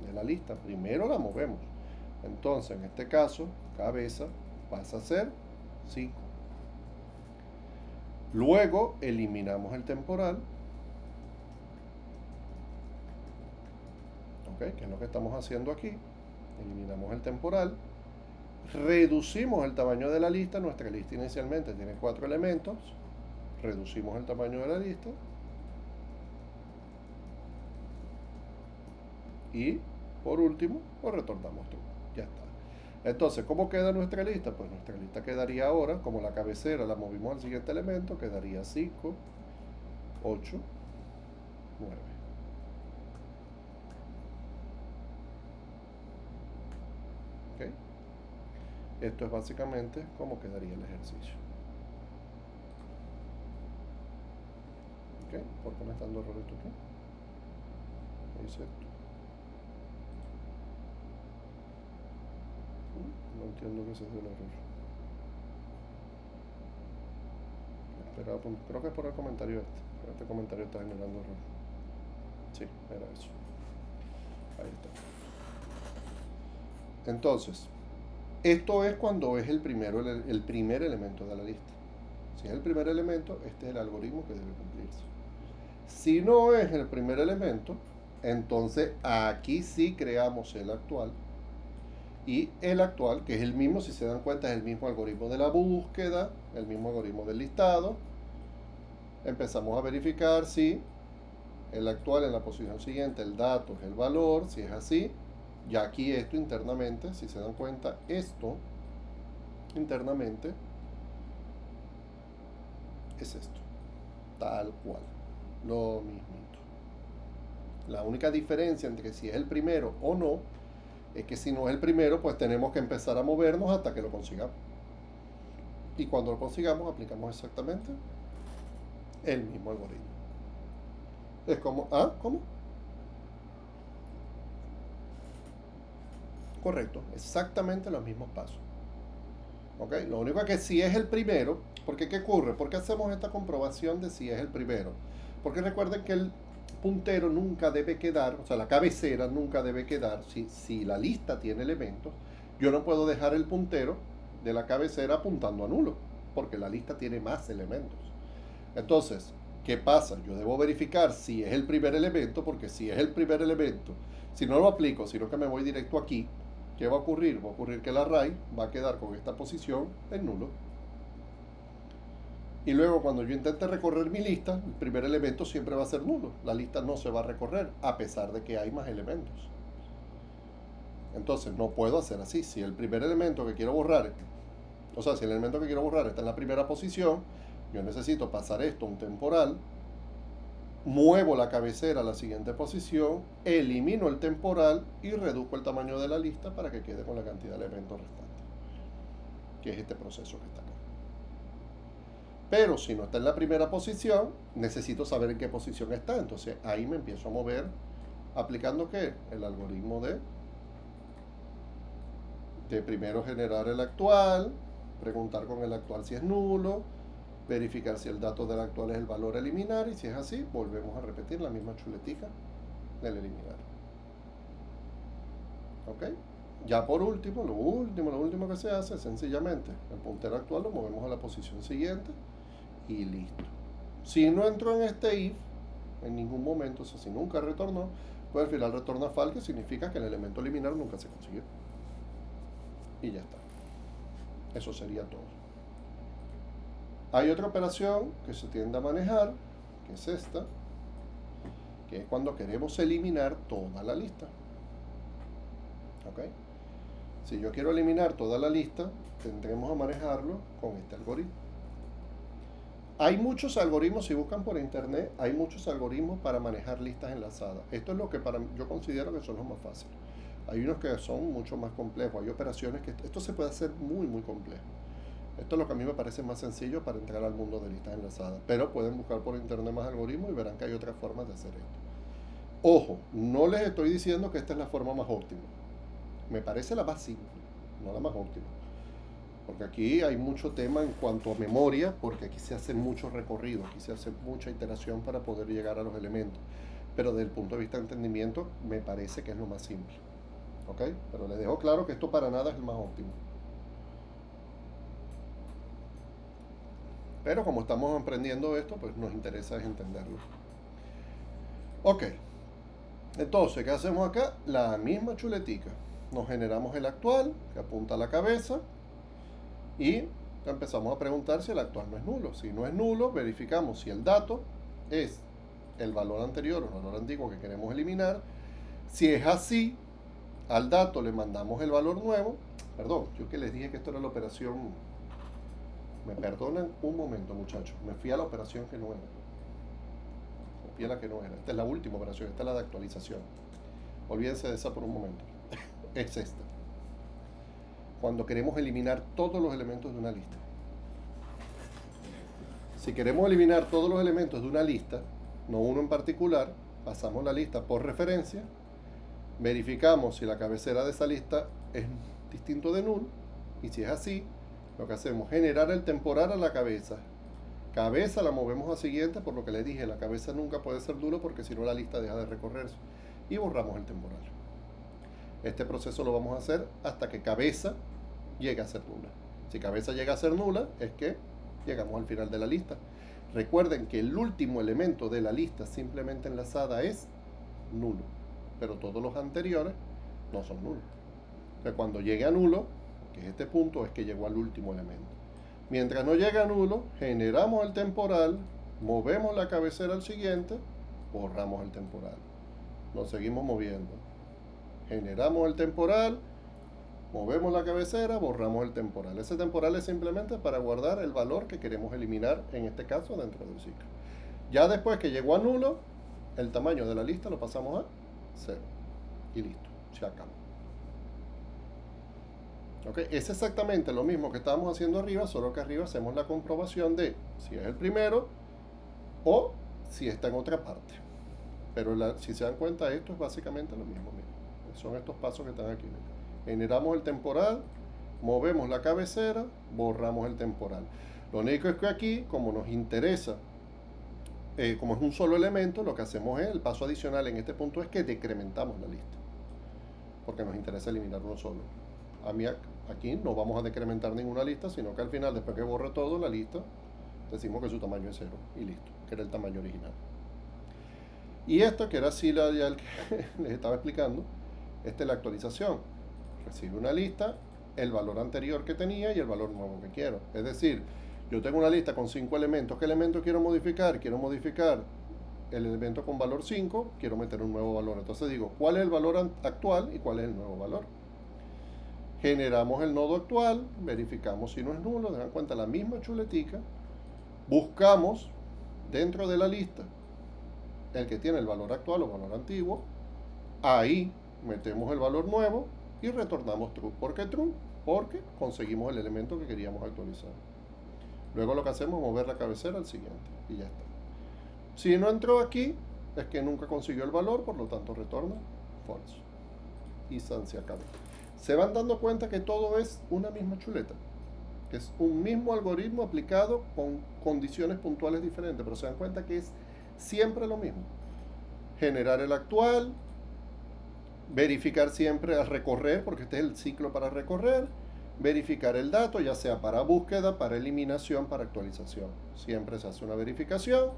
de la lista. Primero la movemos. Entonces, en este caso, cabeza pasa a ser 5. Luego eliminamos el temporal. ¿Ok? Que es lo que estamos haciendo aquí. Eliminamos el temporal. Reducimos el tamaño de la lista. Nuestra lista inicialmente tiene 4 elementos. Reducimos el tamaño de la lista. Y por último, pues retornamos true. Ya está. Entonces, ¿cómo queda nuestra lista? Pues nuestra lista quedaría ahora, como la cabecera la movimos al siguiente elemento, quedaría 5, 8, 9. ¿Ok? Esto es básicamente cómo quedaría el ejercicio. ¿Ok? ¿Por qué me están dando error esto aquí? ¿Qué dice esto? entiendo que ese es el error. Creo que es por el comentario este. Este comentario está generando error. Sí, era eso. Ahí está. Entonces, esto es cuando es el primer elemento de la lista. Si es el primer elemento, este es el algoritmo que debe cumplirse. Si no es el primer elemento, entonces aquí sí creamos el actual. Y el actual, que es el mismo, si se dan cuenta, es el mismo algoritmo de la búsqueda, el mismo algoritmo del listado. Empezamos a verificar si el actual en la posición siguiente, el dato es el valor, si es así. Ya aquí esto internamente, si se dan cuenta, esto internamente es esto, tal cual, lo mismito. La única diferencia entre si es el primero o no es que si no es el primero, pues tenemos que empezar a movernos hasta que lo consigamos. Y cuando lo consigamos, aplicamos exactamente el mismo algoritmo. Es como, ¿cómo? Correcto, exactamente los mismos pasos. ¿Ok? Lo único es que si es el primero, ¿porque qué ocurre? ¿Por qué hacemos esta comprobación de si es el primero? Porque recuerden que el puntero nunca debe quedar, o sea, la cabecera nunca debe quedar, si la lista tiene elementos, yo no puedo dejar el puntero de la cabecera apuntando a nulo, porque la lista tiene más elementos. Entonces, ¿qué pasa? Yo debo verificar si es el primer elemento, porque si es el primer elemento, si no lo aplico, sino que me voy directo aquí, ¿qué va a ocurrir? Va a ocurrir que el array va a quedar con esta posición en nulo. Y luego cuando yo intente recorrer mi lista, el primer elemento siempre va a ser nulo. La lista no se va a recorrer, a pesar de que hay más elementos. Entonces no puedo hacer así. Si el primer elemento que quiero borrar, o sea, si el elemento que quiero borrar está en la primera posición, yo necesito pasar esto a un temporal, muevo la cabecera a la siguiente posición, elimino el temporal y reduzco el tamaño de la lista para que quede con la cantidad de elementos restantes, que es este proceso que está acá. Pero si no está en la primera posición, necesito saber en qué posición está. Entonces ahí me empiezo a mover aplicando ¿qué? El algoritmo de primero generar el actual, preguntar con el actual si es nulo, verificar si el dato del actual es el valor a eliminar, y si es así, volvemos a repetir la misma chuletica del eliminar. ¿Ok? Ya por último, lo último que se hace es sencillamente el puntero actual lo movemos a la posición siguiente y listo. Si no entró en este if en ningún momento, o sea, si nunca retornó, pues al final retorna false, que significa que el elemento eliminar nunca se consiguió. Y ya está. Eso sería todo. Hay otra operación que se tiende a manejar, que es esta, que es cuando queremos eliminar toda la lista. ¿Ok? Si yo quiero eliminar toda la lista, tendremos a manejarlo con este algoritmo. Hay muchos algoritmos, si buscan por internet, hay muchos algoritmos para manejar listas enlazadas. Esto es lo que yo considero que son los más fáciles. Hay unos que son mucho más complejos, hay operaciones que esto se puede hacer muy complejo. Esto es lo que a mí me parece más sencillo para entrar al mundo de listas enlazadas. Pero pueden buscar por internet más algoritmos y verán que hay otras formas de hacer esto. Ojo, no les estoy diciendo que esta es la forma más óptima. Me parece la más simple, no la más óptima. Porque aquí hay mucho tema en cuanto a memoria, porque aquí se hace mucho recorrido, aquí se hace mucha iteración para poder llegar a los elementos. Pero desde el punto de vista de entendimiento, me parece que es lo más simple. ¿Ok? Pero les dejo claro que esto para nada es el más óptimo. Pero como estamos aprendiendo esto, pues nos interesa entenderlo. Ok. Entonces, ¿qué hacemos acá? La misma chuletica. Nos generamos el actual, que apunta a la cabeza, y empezamos a preguntar si el actual no es nulo. Si no es nulo, verificamos si el dato es el valor anterior o el valor antiguo que queremos eliminar. Si es así, al dato le mandamos el valor nuevo. Perdón, yo que les dije que esto era la operación. Me perdonan un momento, muchachos. Me fui a la operación que no era. Me fui a la que no era. Esta es la última operación, esta es la de actualización. Olvídense de esa por un momento. Es esta. Cuando queremos eliminar todos los elementos de una lista. Si queremos eliminar todos los elementos de una lista, no uno en particular, pasamos la lista por referencia, verificamos si la cabecera de esa lista es distinto de null, Y si es así, lo que hacemos es generar el temporal a la cabeza. Cabeza la movemos a siguiente, por lo que le dije, la cabeza nunca puede ser nulo porque si no la lista deja de recorrerse. Y borramos el temporal. Este proceso lo vamos a hacer hasta que cabeza llegue a ser nula. Si cabeza llega a ser nula, es que llegamos al final de la lista. Recuerden que el último elemento de la lista simplemente enlazada es nulo, pero todos los anteriores no son nulos. Entonces, cuando llegue a nulo, que es este punto, es que llegó al último elemento. Mientras no llegue a nulo, generamos el temporal, movemos la cabecera al siguiente, borramos el temporal. Nos seguimos moviendo. Generamos el temporal, movemos la cabecera, borramos el temporal. Ese temporal es simplemente para guardar el valor que queremos eliminar, en este caso dentro del ciclo. Ya después que llegó a nulo, el tamaño de la lista lo pasamos a 0. Y listo, se acabó. ¿Okay? Es exactamente lo mismo que estábamos haciendo arriba, solo que arriba hacemos la comprobación de si es el primero o si está en otra parte. Pero si se dan cuenta, esto es básicamente lo mismo. Miren, son estos pasos que están aquí. Generamos el temporal, movemos la cabecera, borramos el temporal. Lo único es que aquí, como nos interesa, como es un solo elemento, lo que hacemos es, el paso adicional en este punto es que decrementamos la lista. Porque nos interesa eliminar uno solo. A mí aquí no vamos a decrementar ninguna lista, sino que al final, después que borre todo la lista, decimos que su tamaño es 0 y listo, que era el tamaño original. Y esto, que era así ya el que les estaba explicando, esta es la actualización. Recibe una lista, el valor anterior que tenía y el valor nuevo que quiero. Es decir, yo tengo una lista con 5 elementos. ¿Qué elemento quiero modificar? Quiero modificar el elemento con valor 5, quiero meter un nuevo valor. Entonces digo, ¿cuál es el valor actual y cuál es el nuevo valor? Generamos el nodo actual, verificamos si no es nulo, dan cuenta la misma chuletica, buscamos dentro de la lista el que tiene el valor actual o valor antiguo, ahí metemos el valor nuevo y retornamos true. ¿Por qué true? Porque conseguimos el elemento que queríamos actualizar. Luego lo que hacemos es mover la cabecera al siguiente y ya está. Si no entró aquí, es que nunca consiguió el valor, por lo tanto retorna false. Y se acabó. Se van dando cuenta que todo es una misma chuleta, que es un mismo algoritmo aplicado con condiciones puntuales diferentes, pero se dan cuenta que es siempre lo mismo. Generar el actual, verificar siempre al recorrer, porque este es el ciclo para recorrer, verificar el dato, ya sea para búsqueda, para eliminación, para actualización. Siempre se hace una verificación,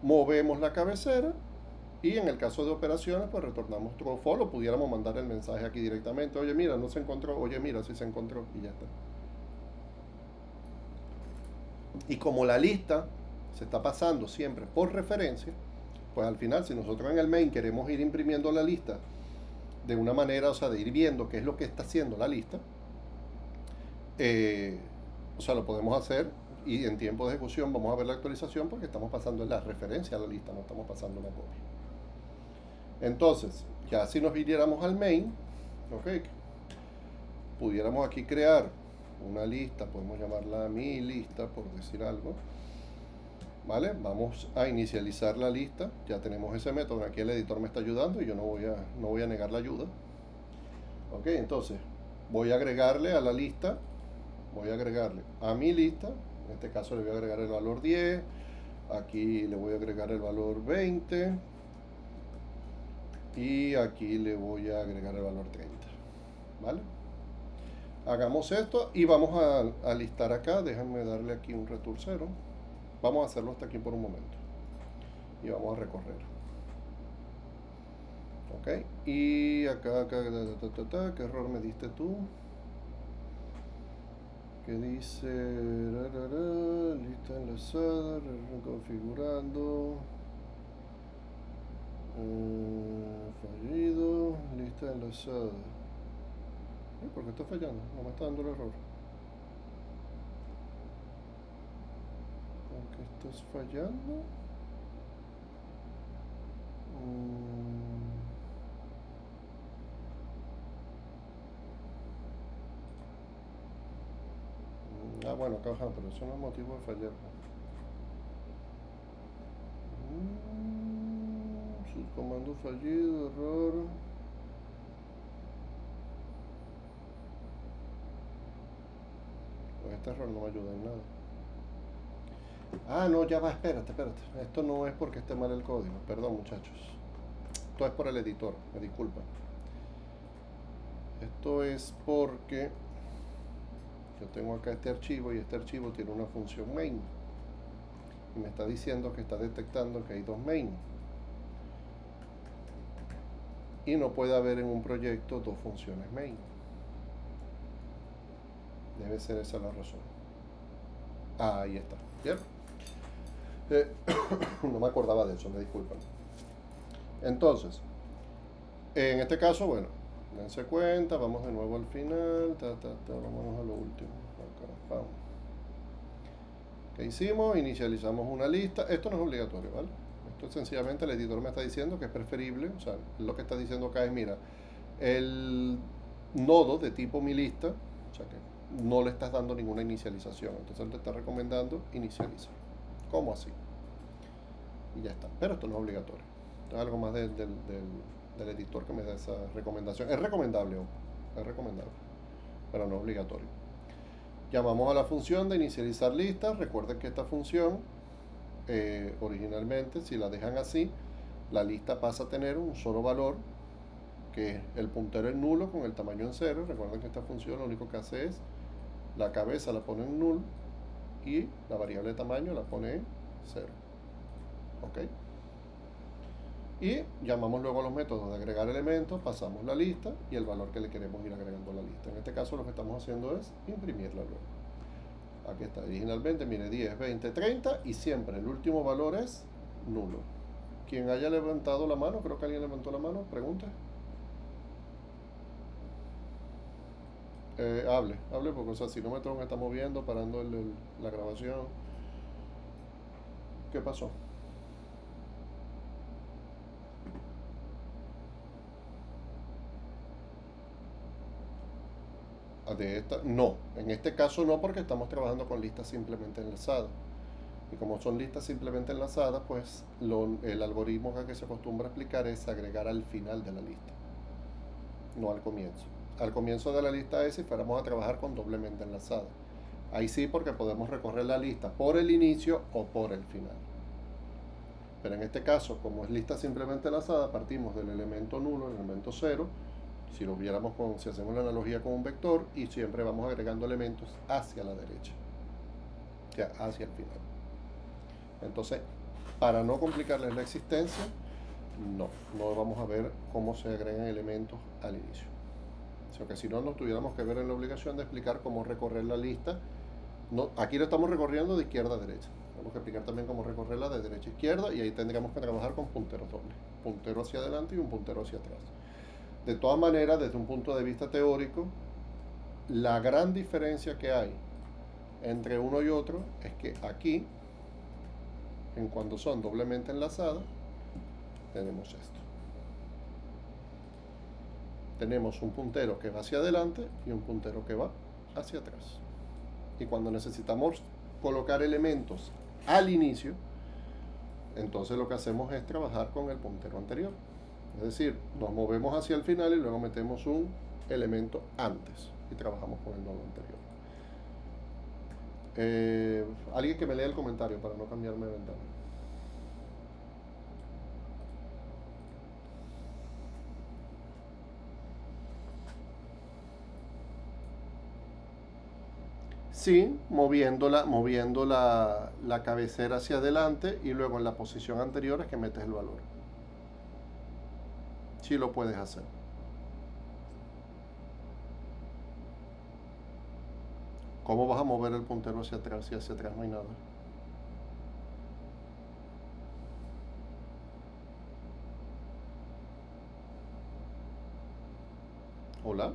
movemos la cabecera y en el caso de operaciones pues retornamos true o false, o pudiéramos mandar el mensaje aquí directamente, oye mira, no se encontró, oye mira, sí se encontró, y ya está. Y como la lista se está pasando siempre por referencia, pues al final, si nosotros en el main queremos ir imprimiendo la lista de una manera, o sea, de ir viendo qué es lo que está haciendo la lista, o sea, lo podemos hacer y en tiempo de ejecución vamos a ver la actualización porque estamos pasando la referencia a la lista, no estamos pasando una copia. Entonces, ya si nos viniéramos al main, ok, pudiéramos aquí crear una lista, podemos llamarla mi lista por decir algo, ¿vale? Vamos a inicializar la lista, ya tenemos ese método, aquí el editor me está ayudando y yo no voy a negar la ayuda. Ok, entonces voy a agregarle a la lista, voy a agregarle a mi lista, en este caso le voy a agregar el valor 10, aquí le voy a agregar el valor 20 y aquí le voy a agregar el valor 30, ¿vale? Hagamos esto y vamos a listar acá, déjenme darle aquí un return 0, vamos a hacerlo hasta aquí por un momento y vamos a recorrer. Ok, y acá, ¿qué error me diste tú? Que dice lista enlazada, configurando, fallido, lista enlazada. ¿Por qué está fallando? No me está dando el error. ¿Por qué estás fallando? Bueno, caja, pero eso no es motivo de fallar. Subcomando fallido, error. pues este error no me ayuda en nada. Ah, no, ya va, espérate, espérate. Esto no es porque esté mal el código. Perdón, muchachos. Esto es por el editor, me disculpan. Esto es porque yo tengo acá este archivo y este archivo tiene una función main. Y me está diciendo que está detectando que hay dos main. Y no puede haber en un proyecto dos funciones main. Debe ser esa la razón. Ah, ahí está. ¿Bien? No me acordaba de eso, me disculpan. Entonces, en este caso, bueno, dense cuenta, vamos de nuevo al final, vámonos a lo último. Acá, vamos. ¿Qué hicimos? Inicializamos una lista. Esto no es obligatorio, ¿vale? Esto sencillamente el editor me está diciendo que es preferible, o sea, lo que está diciendo acá es, mira, el nodo de tipo mi lista, o sea que no le estás dando ninguna inicialización, entonces él te está recomendando inicializar. ¿Cómo así? Y ya está. Pero esto no es obligatorio. Esto es algo más del editor que me da esa recomendación. Es recomendable, ojo. Es recomendable, pero no obligatorio. Llamamos a la función de inicializar listas. Recuerden que esta función, originalmente, si la dejan así, la lista pasa a tener un solo valor, que es el puntero en nulo con el tamaño en cero. Recuerden que esta función lo único que hace es la cabeza la pone en null y la variable de tamaño la pone en cero. ¿Ok? Y llamamos luego a los métodos de agregar elementos, pasamos la lista y el valor que le queremos ir agregando a la lista. En este caso lo que estamos haciendo es imprimirla luego. Aquí está, originalmente, mire, 10, 20, 30 y siempre el último valor es nulo. Quien haya levantado la mano, creo que alguien levantó la mano, pregunte. Hable porque, o sea, si no me está moviendo, parando la grabación. ¿Qué pasó? De esta, no, en este caso no, porque estamos trabajando con listas simplemente enlazadas. Y como son listas simplemente enlazadas, pues el algoritmo que se acostumbra a aplicar es agregar al final de la lista, no al comienzo. Al comienzo de la lista es si fuéramos a trabajar con doblemente enlazada. Ahí sí, porque podemos recorrer la lista por el inicio o por el final. Pero en este caso, como es lista simplemente enlazada, partimos del elemento nulo, el elemento cero, si lo viéramos si hacemos la analogía con un vector, y siempre vamos agregando elementos hacia la derecha, o sea, hacia el final. Entonces, para no complicarles la existencia, no vamos a ver cómo se agregan elementos al inicio. O sea que si no, nos tuviéramos que ver en la obligación de explicar cómo recorrer la lista. No, aquí lo estamos recorriendo de izquierda a derecha. Tenemos que explicar también cómo recorrerla de derecha a izquierda y ahí tendríamos que trabajar con punteros dobles. Puntero hacia adelante y un puntero hacia atrás. De todas maneras, desde un punto de vista teórico, la gran diferencia que hay entre uno y otro es que aquí, en cuando son doblemente enlazadas, tenemos esto. Tenemos un puntero que va hacia adelante y un puntero que va hacia atrás. Y cuando necesitamos colocar elementos al inicio, entonces lo que hacemos es trabajar con el puntero anterior. Es decir, nos movemos hacia el final y luego metemos un elemento antes y trabajamos con el nodo anterior. Alguien que me lea el comentario para no cambiarme de ventana. Sí, moviendo la cabecera hacia adelante y luego en la posición anterior es que metes el valor. Sí lo puedes hacer. ¿Cómo vas a mover el puntero hacia atrás si hacia atrás no hay nada? ¿Hola?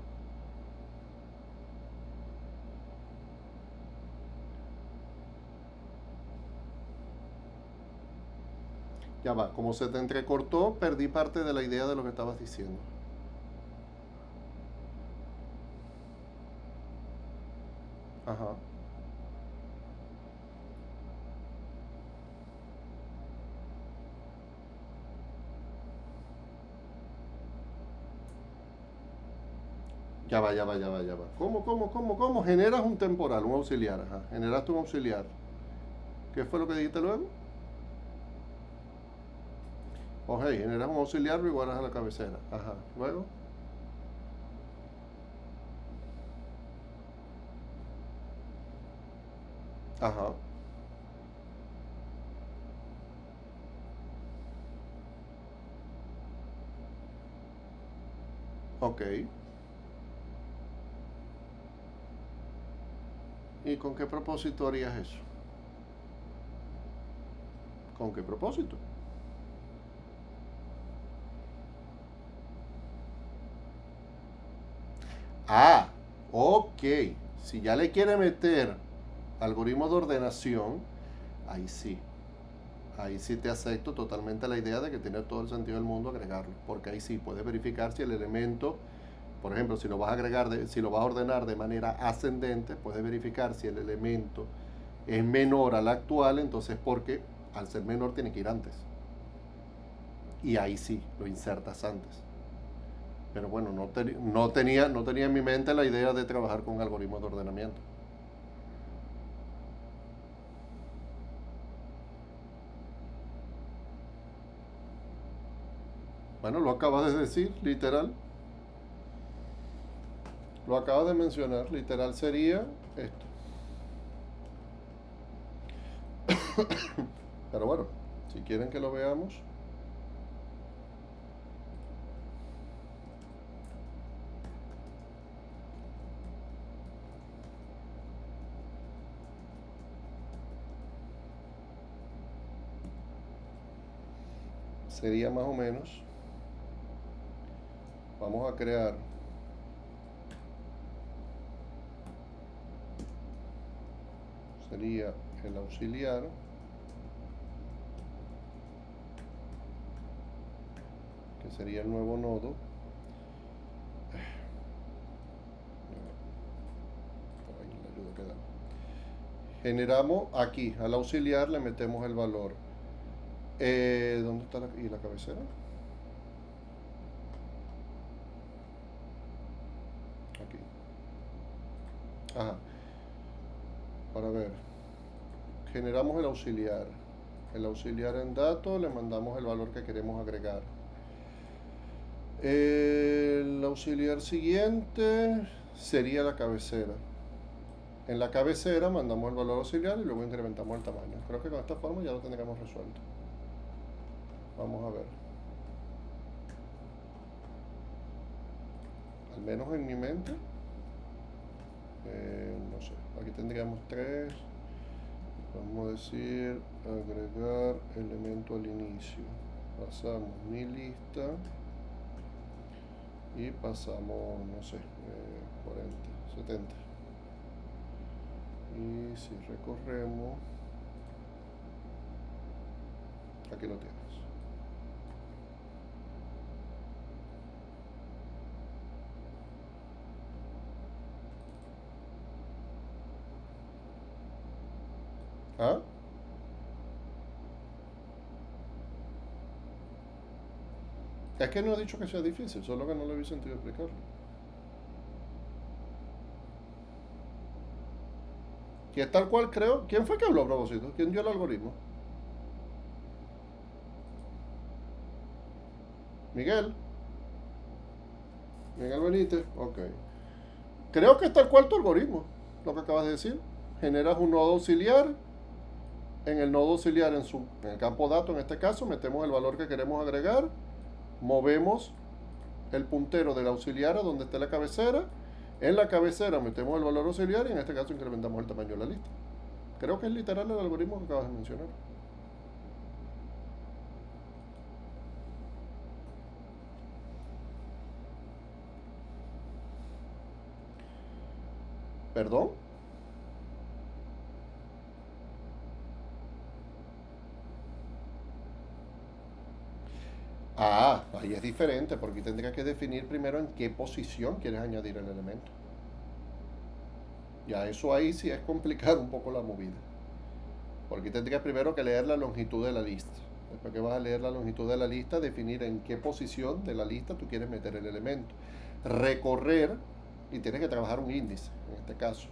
Ya va, como se te entrecortó, perdí parte de la idea de lo que estabas diciendo. Ajá. Ya va, ya va, ya va, ya va. ¿Cómo? Generas un temporal, un auxiliar. Ajá. Generaste un auxiliar. ¿Qué fue lo que dijiste luego? Ok, generas un auxiliar, lo igualas a la cabecera. Ajá. Luego. Ajá. Ok. ¿Y con qué propósito harías eso? ¿Con qué propósito? Ah, ok. Si ya le quiere meter algoritmo de ordenación, ahí sí. Ahí sí te acepto totalmente la idea de que tiene todo el sentido del mundo agregarlo. Porque ahí sí puedes verificar si el elemento, por ejemplo, si lo vas a agregar, si lo vas a ordenar de manera ascendente, puedes verificar si el elemento es menor al actual, entonces porque al ser menor tiene que ir antes. Y ahí sí, lo insertas antes. Pero bueno, no tenía en mi mente la idea de trabajar con algoritmos de ordenamiento. Bueno, lo acabas de decir, literal. Lo acabas de mencionar, literal sería esto. Pero bueno, si quieren que lo veamos, sería más o menos, vamos a crear, sería el auxiliar, que sería el nuevo nodo. Ahí la ayuda que da. Generamos aquí, al auxiliar le metemos el valor. ¿Dónde está y la cabecera? Aquí. Ajá. Para ver. Generamos el auxiliar. El auxiliar en datos, le mandamos el valor que queremos agregar. El auxiliar siguiente sería la cabecera. En la cabecera mandamos el valor auxiliar y luego incrementamos el tamaño. Creo que con esta forma ya lo tendríamos resuelto. Vamos a ver. Al menos en mi mente. No sé. Aquí tendríamos tres. Vamos a decir agregar elemento al inicio. Pasamos mi lista. Y pasamos, no sé, 40, 70. Y si recorremos, aquí lo tienes. ¿Ah? Es que no he dicho que sea difícil, solo que no le vi sentido explicarlo. Y es tal cual creo. ¿Quién fue que habló a propósito? ¿Quién dio el algoritmo? Miguel. Miguel Benítez. Ok. Creo que es tal cual tu algoritmo, lo que acabas de decir. Generas un nodo auxiliar. En el nodo auxiliar, en el campo datos, en este caso, metemos el valor que queremos agregar. Movemos el puntero del auxiliar a donde esté la cabecera. En la cabecera metemos el valor auxiliar y en este caso incrementamos el tamaño de la lista. Creo que es literal el algoritmo que acabas de mencionar. ¿Perdón? Ah, ahí es diferente porque tendrías que definir primero en qué posición quieres añadir el elemento. Ya eso ahí sí es complicar un poco la movida. Porque tendrías primero que leer la longitud de la lista. Después que vas a leer la longitud de la lista, definir en qué posición de la lista tú quieres meter el elemento. Recorrer y tienes que trabajar un índice, en este caso.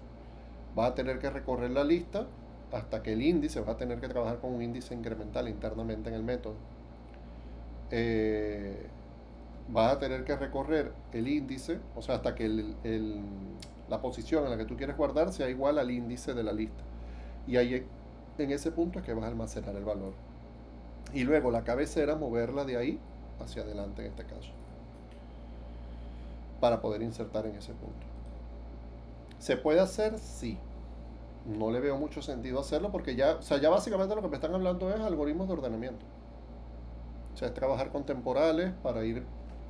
Vas a tener que recorrer la lista hasta que el índice, vas a tener que trabajar con un índice incremental internamente en el método. Eh, Vas a tener que recorrer el índice, o sea, hasta que la posición en la que tú quieres guardar sea igual al índice de la lista. Y ahí en ese punto es que vas a almacenar el valor. Y luego la cabecera, moverla de ahí hacia adelante en este caso, para poder insertar en ese punto. ¿Se puede hacer? Sí. No le veo mucho sentido hacerlo porque ya, o sea, ya básicamente lo que me están hablando es algoritmos de ordenamiento. O sea, es trabajar con temporales para ir,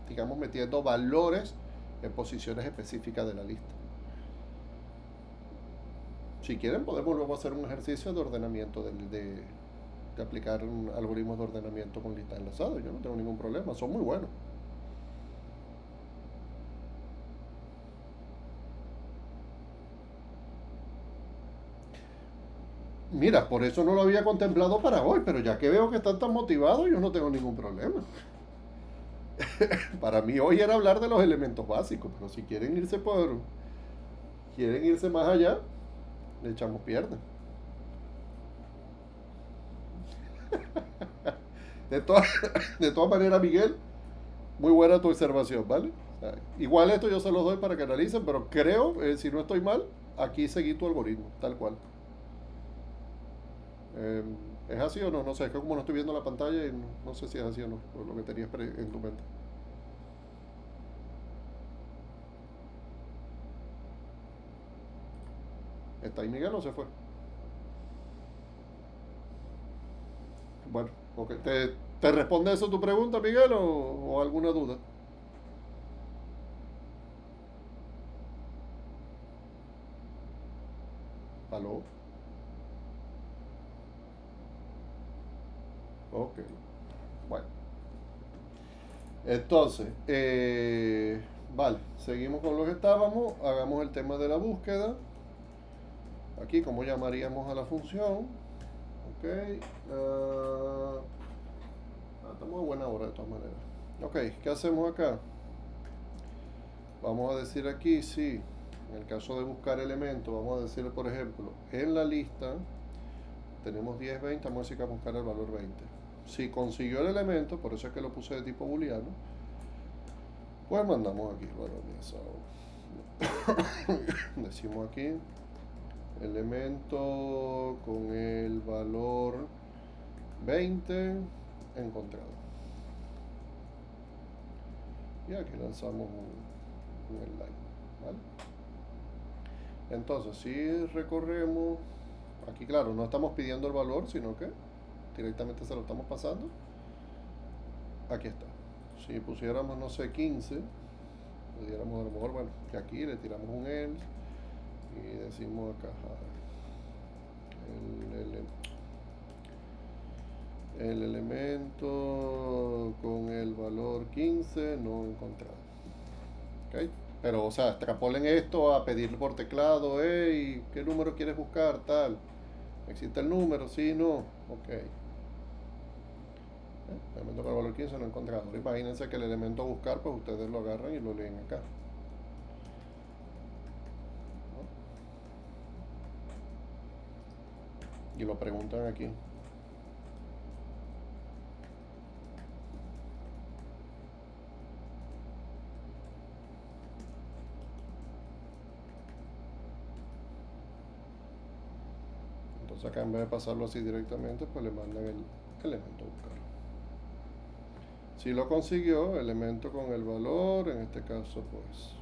digamos, metiendo valores en posiciones específicas de la lista. Si quieren, podemos luego hacer un ejercicio de ordenamiento, de aplicar algoritmos de ordenamiento con listas enlazadas. Yo no tengo ningún problema, son muy buenos. Mira, por eso no lo había contemplado para hoy, pero ya que veo que están tan motivados, yo no tengo ningún problema. Para mí hoy era hablar de los elementos básicos, pero si quieren irse más allá, le echamos piernas. De todas, de todas maneras, Miguel, muy buena tu observación, ¿vale? O sea, igual esto yo se los doy para que analicen, pero creo, si no estoy mal, aquí seguí tu algoritmo, tal cual. Eh, ¿Es así o no? No sé, es que como no estoy viendo la pantalla y no sé si es así o no, por lo que tenías en tu mente. ¿Está ahí Miguel o se fue? Bueno, ok. ¿Te responde eso tu pregunta, Miguel, o alguna duda? ¿Aló? Ok. Bueno. Entonces, vale, seguimos con lo que estábamos. Hagamos el tema de la búsqueda. Aquí, ¿cómo llamaríamos a la función? Ok. Estamos a buena hora de todas maneras. Ok, ¿qué hacemos acá? Vamos a decir aquí, sí, en el caso de buscar elementos, vamos a decir, por ejemplo, en la lista tenemos 10, 20, vamos a decir que vamos a buscar el valor 20. Si consiguió el elemento, por eso es que lo puse de tipo booleano, pues mandamos aquí, bueno, decimos aquí, elemento con el valor 20 encontrado. Y aquí lanzamos un line, ¿vale? Entonces, si recorremos, aquí claro, no estamos pidiendo el valor, sino que directamente se lo estamos pasando. Aquí está. Si pusiéramos, no sé, 15, le diéramos a lo mejor, bueno, que aquí le tiramos un else y decimos acá el elemento con el valor 15 no encontrado. ¿Ok? Pero, o sea, extrapolen esto a pedir por teclado, hey, ¿qué número quieres buscar? Tal. ¿Existe el número? Sí, no. Ok. Elemento con el valor 15 no encontrado. Ahora imagínense que el elemento a buscar, pues ustedes lo agarran y lo leen acá. ¿No? Y lo preguntan aquí. Entonces acá en vez de pasarlo así directamente, pues le mandan el elemento a buscar. Si lo consiguió, elemento con el valor, en este caso pues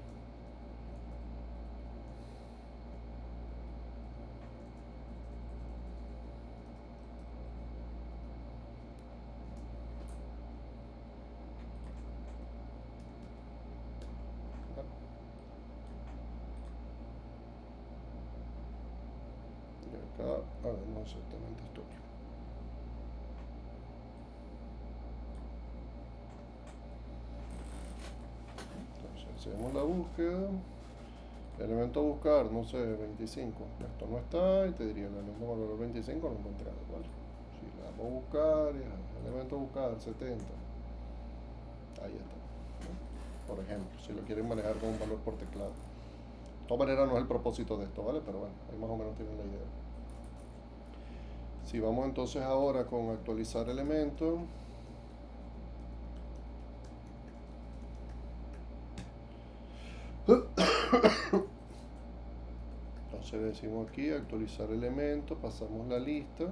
y acá, a ver, no exactamente esto. Entonces hacemos la búsqueda. Elemento a buscar, no sé, 25. Esto no está y te diría el elemento con el valor 25 no encontrado, ¿vale? Si le damos a buscar, y elemento a buscar 70. Ahí está. ¿No? Por ejemplo, si lo quieren manejar con un valor por teclado. todas maneras no es el propósito de esto, ¿vale? Pero bueno, ahí más o menos tienen la idea. Si vamos entonces ahora con actualizar elementos, entonces le decimos aquí actualizar elementos, pasamos la lista,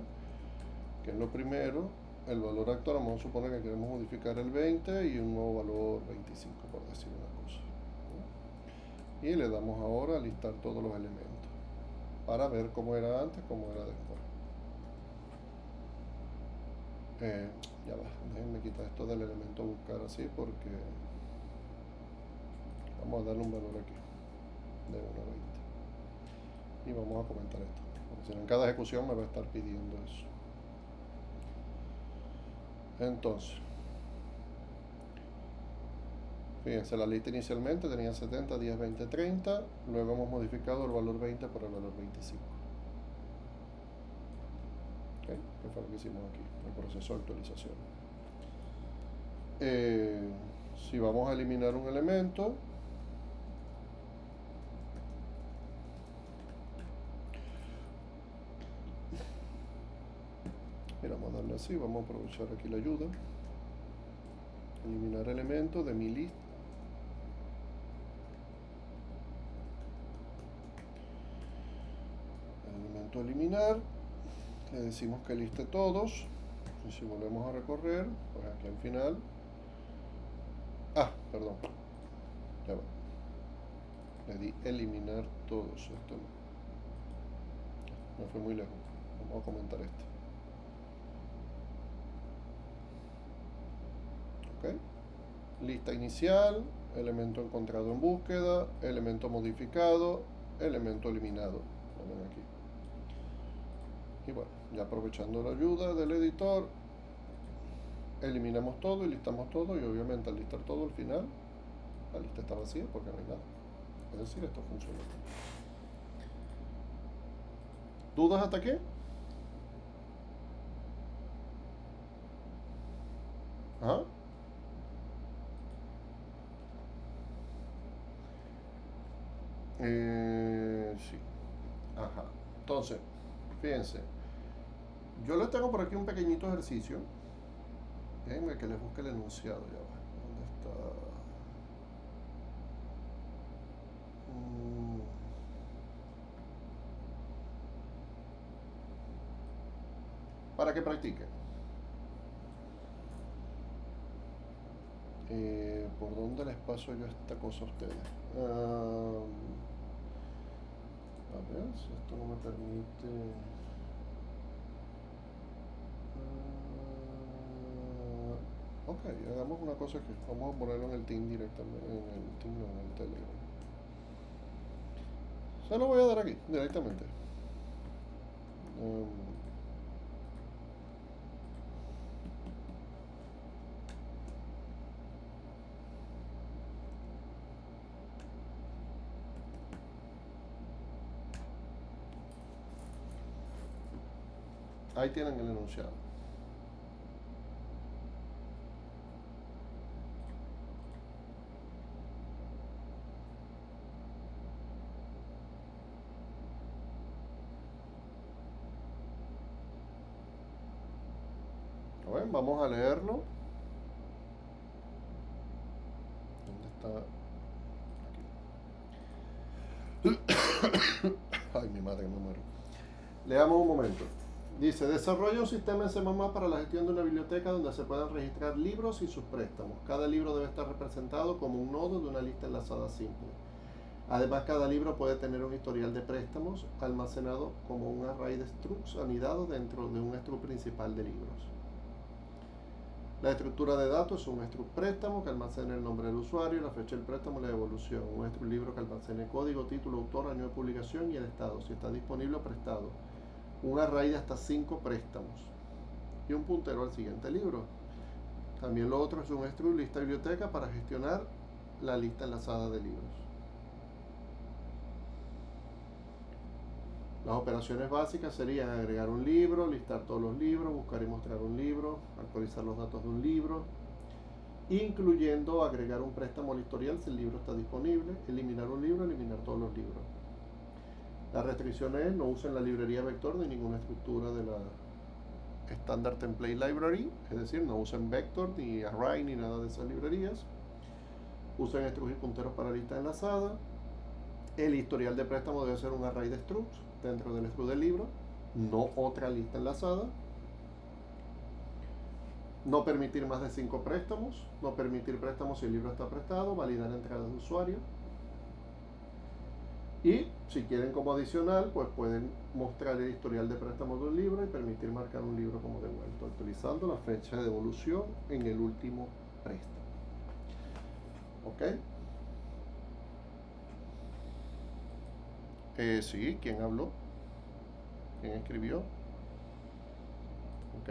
que es lo primero, el valor actual, vamos a suponer que queremos modificar el 20 y un nuevo valor 25, por decir una cosa. Y le damos ahora a listar todos los elementos, para ver cómo era antes, cómo era después. Ya va, déjenme quitar esto del elemento buscar así porque vamos a darle un valor aquí de 1 a 20 y vamos a comentar esto, porque si no en cada ejecución me va a estar pidiendo eso. Entonces, fíjense, la lista inicialmente tenía 70, 10, 20, 30, luego hemos modificado el valor 20 por el valor 25. ¿Okay? ¿Qué fue lo que hicimos aquí? El proceso de actualización. Si vamos a eliminar un elemento, mira, vamos a darle así, vamos a aprovechar aquí la ayuda. Eliminar elemento de mi lista. Elemento eliminar. Le decimos que liste todos. Y si volvemos a recorrer, pues aquí al final. Perdón. Ya va. Le di eliminar todos. Esto no fue muy lejos. Vamos a comentar esto. ¿Ok? Lista inicial, elemento encontrado en búsqueda, elemento modificado, elemento eliminado. Ven aquí. Y bueno, ya aprovechando la ayuda del editor, eliminamos todo y listamos todo, y obviamente al listar todo al final la lista está vacía porque no hay nada. Es decir, esto funciona. ¿Dudas hasta aquí? ¿Ah? Sí. Ajá. Entonces, fíjense, yo les tengo por aquí un pequeñito ejercicio. Déjenme que les busque el enunciado. Ya va. ¿Dónde está? Para que practiquen. ¿Por dónde les paso yo esta cosa a ustedes? A ver si esto no me permite. Ok, hagamos una cosa que vamos a ponerlo en el team directamente, en el team, no, en el Telegram. Se lo voy a dar aquí, directamente. Ahí tienen el enunciado. Bueno, vamos a leerlo. ¿Dónde está? Aquí. Ay, mi madre, me muero. Leamos un momento. Dice, desarrolla un sistema en C++ para la gestión de una biblioteca donde se puedan registrar libros y sus préstamos. Cada libro debe estar representado como un nodo de una lista enlazada simple. Además, cada libro puede tener un historial de préstamos almacenado como un array de structs anidado dentro de un struct principal de libros. La estructura de datos es un struct préstamo que almacena el nombre del usuario, la fecha del préstamo y la devolución. Un struct libro que almacena el código, título, autor, año de publicación y el estado, si está disponible o prestado. Un array de hasta 5 préstamos y un puntero al siguiente libro. También lo otro es un struct lista biblioteca para gestionar la lista enlazada de libros. Las operaciones básicas serían agregar un libro, listar todos los libros, buscar y mostrar un libro, actualizar los datos de un libro. incluyendo agregar un préstamo al historial si el libro está disponible, eliminar un libro, eliminar todos los libros. La restricción es no usen la librería vector ni ninguna estructura de la Standard Template Library, es decir, no usen vector ni array ni nada de esas librerías. Usen structs y punteros para lista enlazada. El historial de préstamo debe ser un array de structs dentro del struct del libro, no otra lista enlazada. No permitir más de 5 préstamos, no permitir préstamos si el libro está prestado, validar entradas de usuario. Y si quieren como adicional, pues pueden mostrar el historial de préstamos de un libro y permitir marcar un libro como devuelto, actualizando la fecha de devolución en el último préstamo. ¿Ok? Sí, ¿quién habló? ¿Quién escribió? ¿Ok?